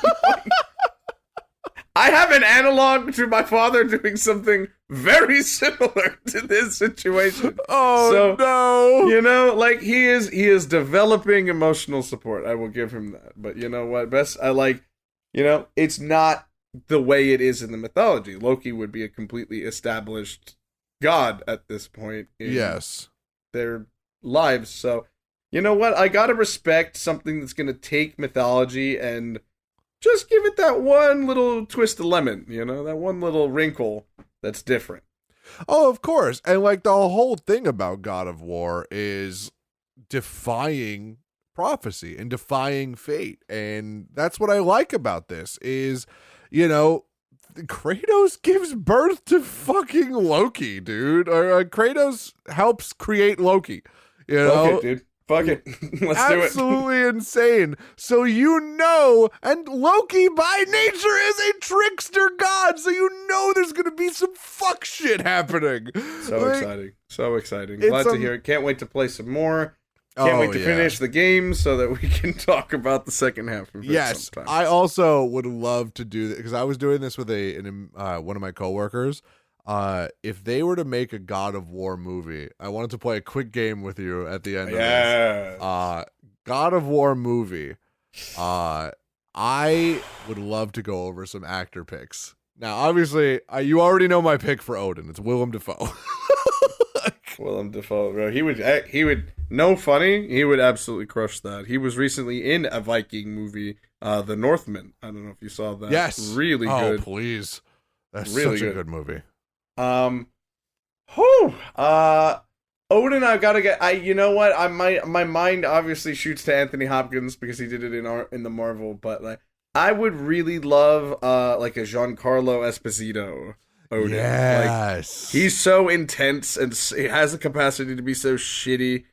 I have an analog to my father doing something very similar to this situation. Oh, no. You know, like he is developing emotional support. I will give him that. But you know what? It's not the way it is in the mythology. Loki would be a completely established god at this point in their lives. So, you know what? I gotta respect something that's gonna take mythology and just give it that one little twist of lemon, that one little wrinkle that's different. Oh, of course. And like the whole thing about God of War is defying prophecy and defying fate. And that's what I like about this is, Kratos gives birth to fucking Loki, dude. Kratos helps create Loki, Okay, dude. Fuck it. Let's do it. Absolutely insane. So and Loki by nature is a trickster god, so there's going to be some fuck shit happening. So exciting. Glad to hear it. Can't wait to play some more. Can't wait to finish the game so that we can talk about the second half of it. Yes, sometime. I also would love to do that because I was doing this with one of my coworkers. If they were to make a God of War movie, I wanted to play a quick game with you at the end of this. God of War movie. I would love to go over some actor picks. Now, obviously, you already know my pick for Odin. It's Willem Dafoe. Willem Dafoe, bro. He would, no funny, he would absolutely crush that. He was recently in a Viking movie, The Northman. I don't know if you saw that. Yes. Really good. Oh, please. That's Really such a good. good movie. Odin, I've got to get. You know what? My mind obviously shoots to Anthony Hopkins because he did it in the Marvel, but I would really love like a Giancarlo Esposito Odin. Yes, he's so intense and he has the capacity to be so shitty.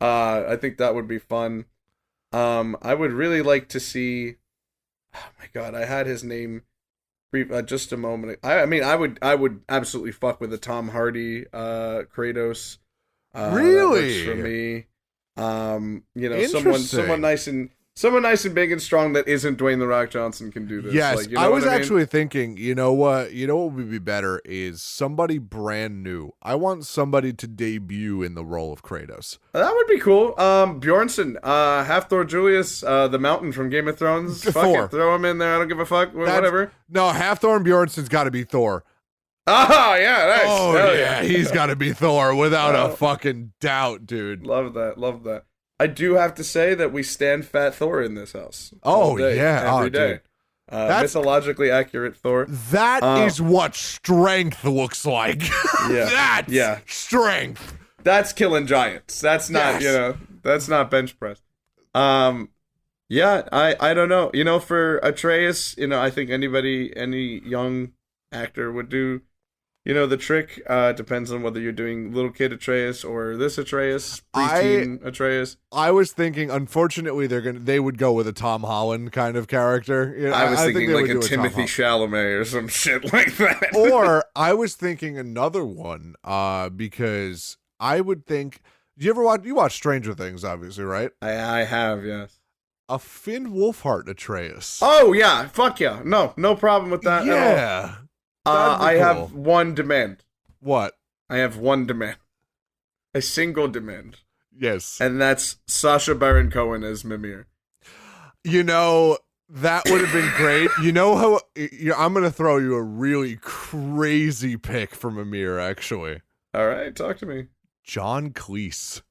I think that would be fun. I would really like to see. Oh my god, I had his name. Just a moment. I would absolutely fuck with a Tom Hardy Kratos. Really? That works for me. Someone nice and big and strong that isn't Dwayne The Rock Johnson can do this. Yes, I was actually thinking, what would be better is somebody brand new. I want somebody to debut in the role of Kratos. That would be cool. Bjornsson, Half-Thor Julius, the Mountain from Game of Thrones. Fuck Thor. it, throw him in there. I don't give a fuck. Whatever. No, Half-Thor and Bjornsson's got to be Thor. Oh yeah, nice. Oh Hell yeah, he's got to be Thor without Oh. a fucking doubt, dude. Love that. I do have to say that we stand Fat Thor in this house. Oh All day, yeah, every oh day. dude. That's- Mythologically accurate Thor. That is what strength looks like. Yeah, That's strength. That's killing giants. That's not, Yes. that's not bench press. Yeah, I don't know. For Atreus, I think any young actor would do, the trick. Depends on whether you're doing little kid Atreus or this Atreus, preteen Atreus. I was thinking, unfortunately, they would go with a Tom Holland kind of character. I was think thinking they like would a do Timothy Tom Chalamet or some shit like that. Or I was thinking another one, because I would think. Do you ever watch Stranger Things? Obviously, right? I have, yes. A Finn Wolfhard Atreus. Oh yeah, fuck yeah, no problem with that. yeah. At all. That'd be I cool. have one demand. What? I have one demand. A single demand. Yes. And that's Sacha Baron Cohen as Mimir. That would have been great. How I'm going to throw you a really crazy pick from Amir, actually. All right, talk to me. John Cleese.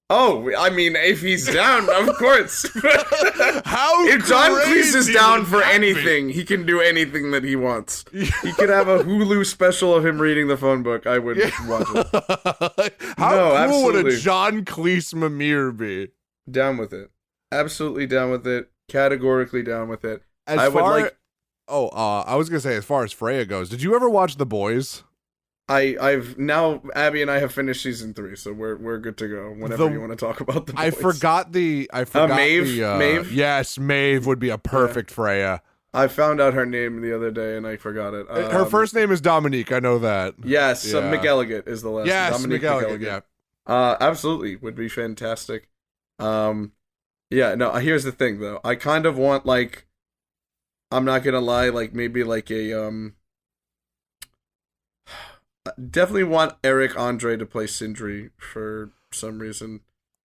Oh, I mean, if he's down, of course. How If John Cleese is crazy down would for that be? anything, he can do anything that he wants. He could have a Hulu special of him reading the phone book. I would watch it. How No, cool would a absolutely. John Cleese Mimir be? Down with it. Absolutely down with it. Categorically down with it. As I would far, like- I was gonna say, as far as Freya goes, did you ever watch The Boys? I've now Abby and I have finished season 3, so we're good to go whenever The- you want to talk about the boys. I forgot Maeve? Maeve? Yes, Maeve would be a perfect Freya. I found out her name the other day and I forgot it. Her first name is Dominique. I know that. Yes, Yeah. McElligott is the last. Yes, Dominique McElligott. Yeah. Absolutely would be fantastic. Yeah, no, here's the thing though. I kind of want I'm not gonna lie, maybe a definitely want Eric Andre to play Sindri for some reason,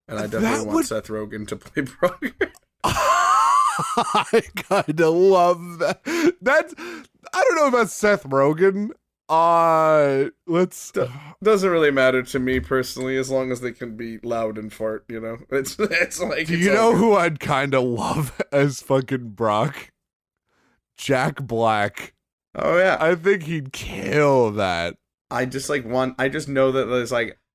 and I definitely want Seth Rogen to play Brock. I kind of love that. I don't know about Seth Rogen. Doesn't really matter to me personally, as long as they can be loud and fart. It's like. Do you know who I'd kind of love as fucking Brock? Jack Black. Oh yeah, I think he'd kill that. I just I just know that there's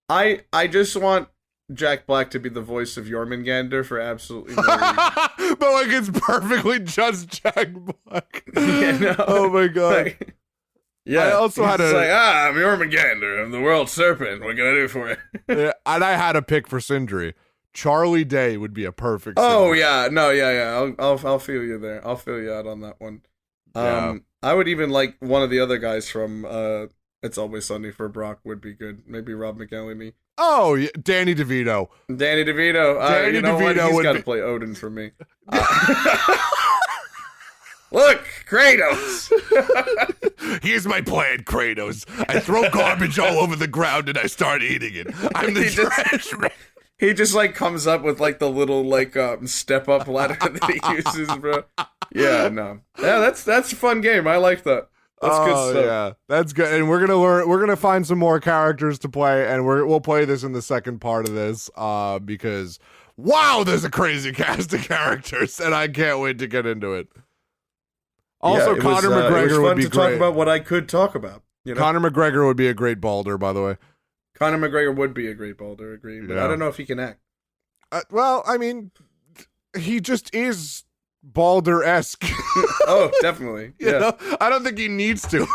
I just want Jack Black to be the voice of Jormungandr for absolutely no reason. But it's perfectly just Jack Black. Yeah, no. Oh my god. Yeah. I also had he's a- I'm Jormungandr. I'm the world serpent. What can I do for you? Yeah, and I had a pick for Sindri. Charlie Day would be a perfect Oh Sindri. yeah, no, yeah. I'll feel you there. I'll feel you out on that one. Yeah. I would even like one of the other guys from It's Always Sunny for Brock would be good. Maybe Rob McElhenney. Oh, yeah, Danny DeVito. Danny DeVito. Danny you know what? DeVito He's would got to be- play Odin for me. Look, Kratos. Here's my plan, Kratos. I throw garbage all over the ground and I start eating it. I'm the He just- trash man. He just comes up with the little step up ladder that he uses, bro. Yeah, no. Yeah, that's a fun game. I like that. That's good stuff. Yeah, that's good. And we're gonna find some more characters to play, and we'll play this in the second part of this, because wow, there's a crazy cast of characters, and I can't wait to get into it. Also, Yeah, Conor it was McGregor fun would be to great. talk about what I could talk about. Conor McGregor would be a great Balder, by the way. Conor McGregor would be a great Balder, agree. But Yeah. I don't know if he can act. Well, I mean, he just is Balder-esque. Oh, definitely. You Yeah. know? I don't think he needs to.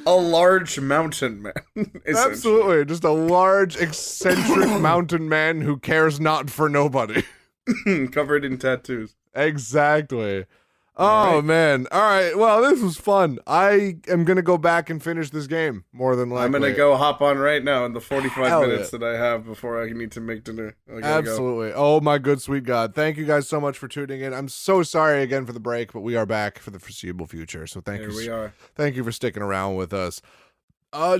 A large mountain man. essentially. Absolutely. Just a large, eccentric mountain man who cares not for nobody. Covered in tattoos. Exactly. All Oh, right. man. All right. Well, this was fun. I am going to go back and finish this game, more than likely. I'm going to go hop on right now in the 45 Hell minutes yeah. that I have before I need to make dinner. I gotta go. Absolutely. Oh, my good, sweet God. Thank you guys so much for tuning in. I'm so sorry again for the break, but we are back for the foreseeable future. So thank Here you. we are. Thank you for sticking around with us.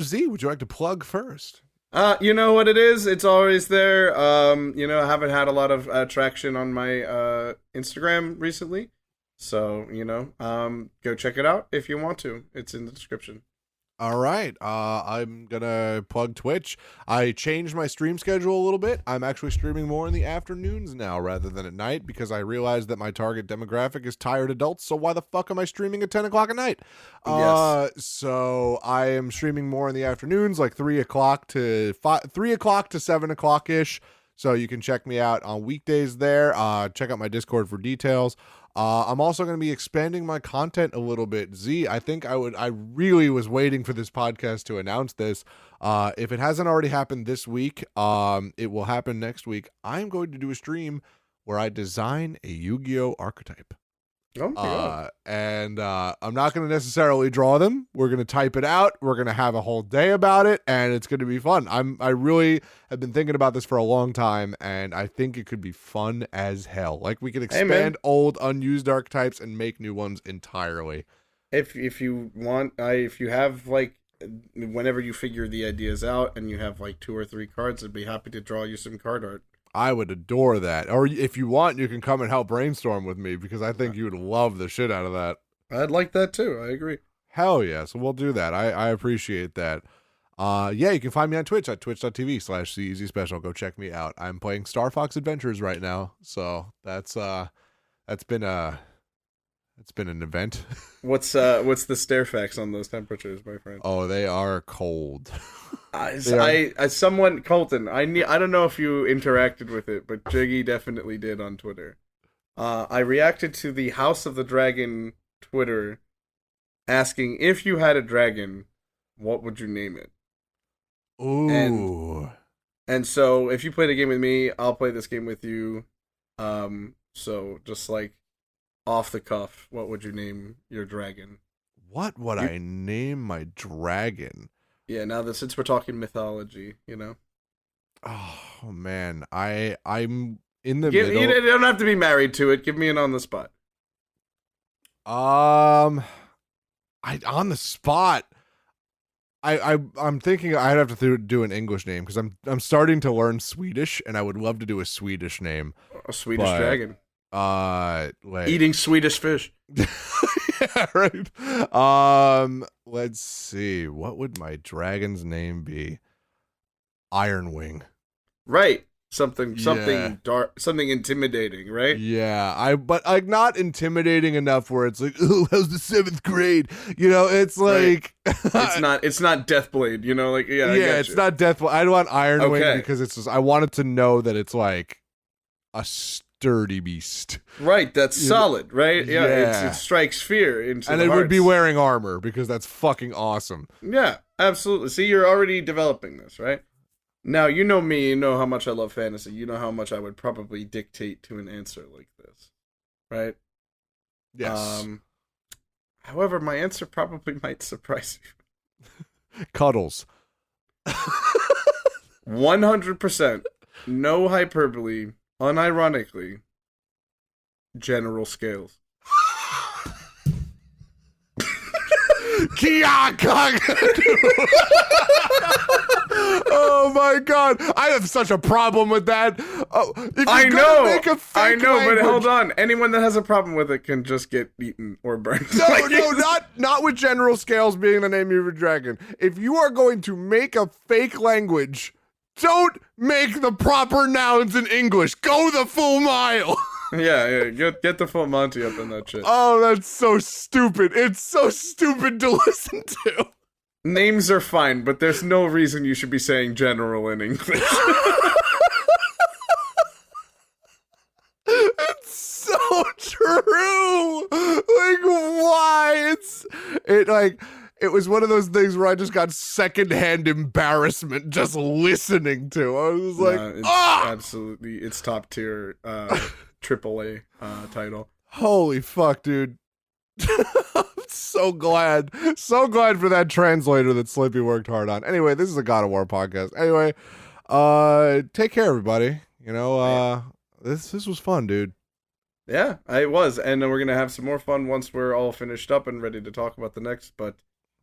Z, would you like to plug first? You know what it is? It's always there. I haven't had a lot of traction on my Instagram recently. So, go check it out if you want to. It's in the description. All right. I'm going to plug Twitch. I changed my stream schedule a little bit. I'm actually streaming more in the afternoons now rather than at night because I realized that my target demographic is tired adults. So why the fuck am I streaming at 10 o'clock at night? Yes. So I am streaming more in the afternoons, like 3 o'clock to 7 o'clock ish. So you can check me out on weekdays there. Check out my Discord for details. I'm also going to be expanding my content a little bit. Z, I really was waiting for this podcast to announce this. If it hasn't already happened this week, it will happen next week. I'm going to do a stream where I design a Yu-Gi-Oh archetype. Oh my God. And I'm not going to necessarily draw them. We're going to type it out. We're going to have a whole day about it, and it's going to be fun. I really have been thinking about this for a long time, and I think it could be fun as hell. Like, we can expand old, unused archetypes and make new ones entirely. If you want, if you have, like, whenever you figure the ideas out and you have, like, 2 or 3 cards, I'd be happy to draw you some card art. I would adore that. Or if you want, you can come and help brainstorm with me because I think you would love the shit out of that. I'd like that too. I agree. Hell yeah. So we'll do that. I appreciate that. Yeah, you can find me on Twitch at twitch.tv/CEasySpecial. Go check me out. I'm playing Star Fox Adventures right now. So that's been an event. What's the Stairfax on those temperatures, my friend? Oh, they are cold. Someone, Colton, I don't know if you interacted with it, but Jiggy definitely did on Twitter. I reacted to the House of the Dragon Twitter asking if you had a dragon, what would you name it? Ooh. And so if you play the game with me, I'll play this game with you. So just like off the cuff, what would you name your dragon? What would I name my dragon? Yeah, now that since we're talking mythology, Oh man, I'm in the You middle. don't have to be married to it. Give me an on the spot. On the spot. I'm thinking I'd have to do an English name because I'm starting to learn Swedish and I would love to do a Swedish name. A Swedish dragon. Wait. Eating Swedish fish. Yeah, right. Let's see. What would my dragon's name be? Ironwing. Right. Something dark, something intimidating, right? Yeah, but like not intimidating enough where it's like, oh, how's the 7th grade? It's like it's not Deathblade, like it's not Deathblade. I don't want Ironwing because it's just I want it to know that it's like a sturdy beast. Right, that's solid, right? Yeah. It strikes fear into and the it hearts. would be wearing armor because that's fucking awesome. Yeah, absolutely. See, you're already developing this, right? Now, you know me, you know how much I love fantasy, you know how much I would probably dictate to an answer like this, right? Yes. However, my answer probably might surprise you. Cuddles. 100%, no hyperbole, unironically, General Scales. Oh my god, I have such a problem with that. I know, language, but hold on. Anyone that has a problem with it can just get eaten or burned. No, not with General Scales being the name of your dragon. If you are going to make a fake language, don't make the proper nouns in English. Go the full mile. Yeah, get the full Monty up in that shit. Oh, that's so stupid. It's so stupid to listen to. Names are fine, but there's no reason you should be saying general in English. It's so true. Like, why? It was one of those things where I just got secondhand embarrassment just listening to. I was like, absolutely, it's top tier AAA title. Holy fuck, dude. I'm so glad for that translator that Slippy worked hard on. Anyway, this is a God of War podcast. Anyway, take care, everybody. This was fun, dude. Yeah, it was, and we're gonna have some more fun once we're all finished up and ready to talk about the next. But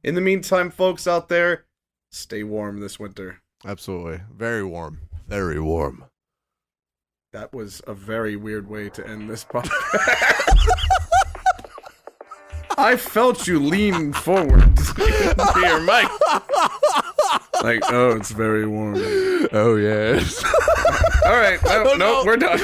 in the meantime, folks out there, stay warm this winter. Absolutely, very warm, very warm. That was a very weird way to end this podcast. I felt you lean forward to your mic. Like, oh, it's very warm. Oh yes. All right, no, we're done.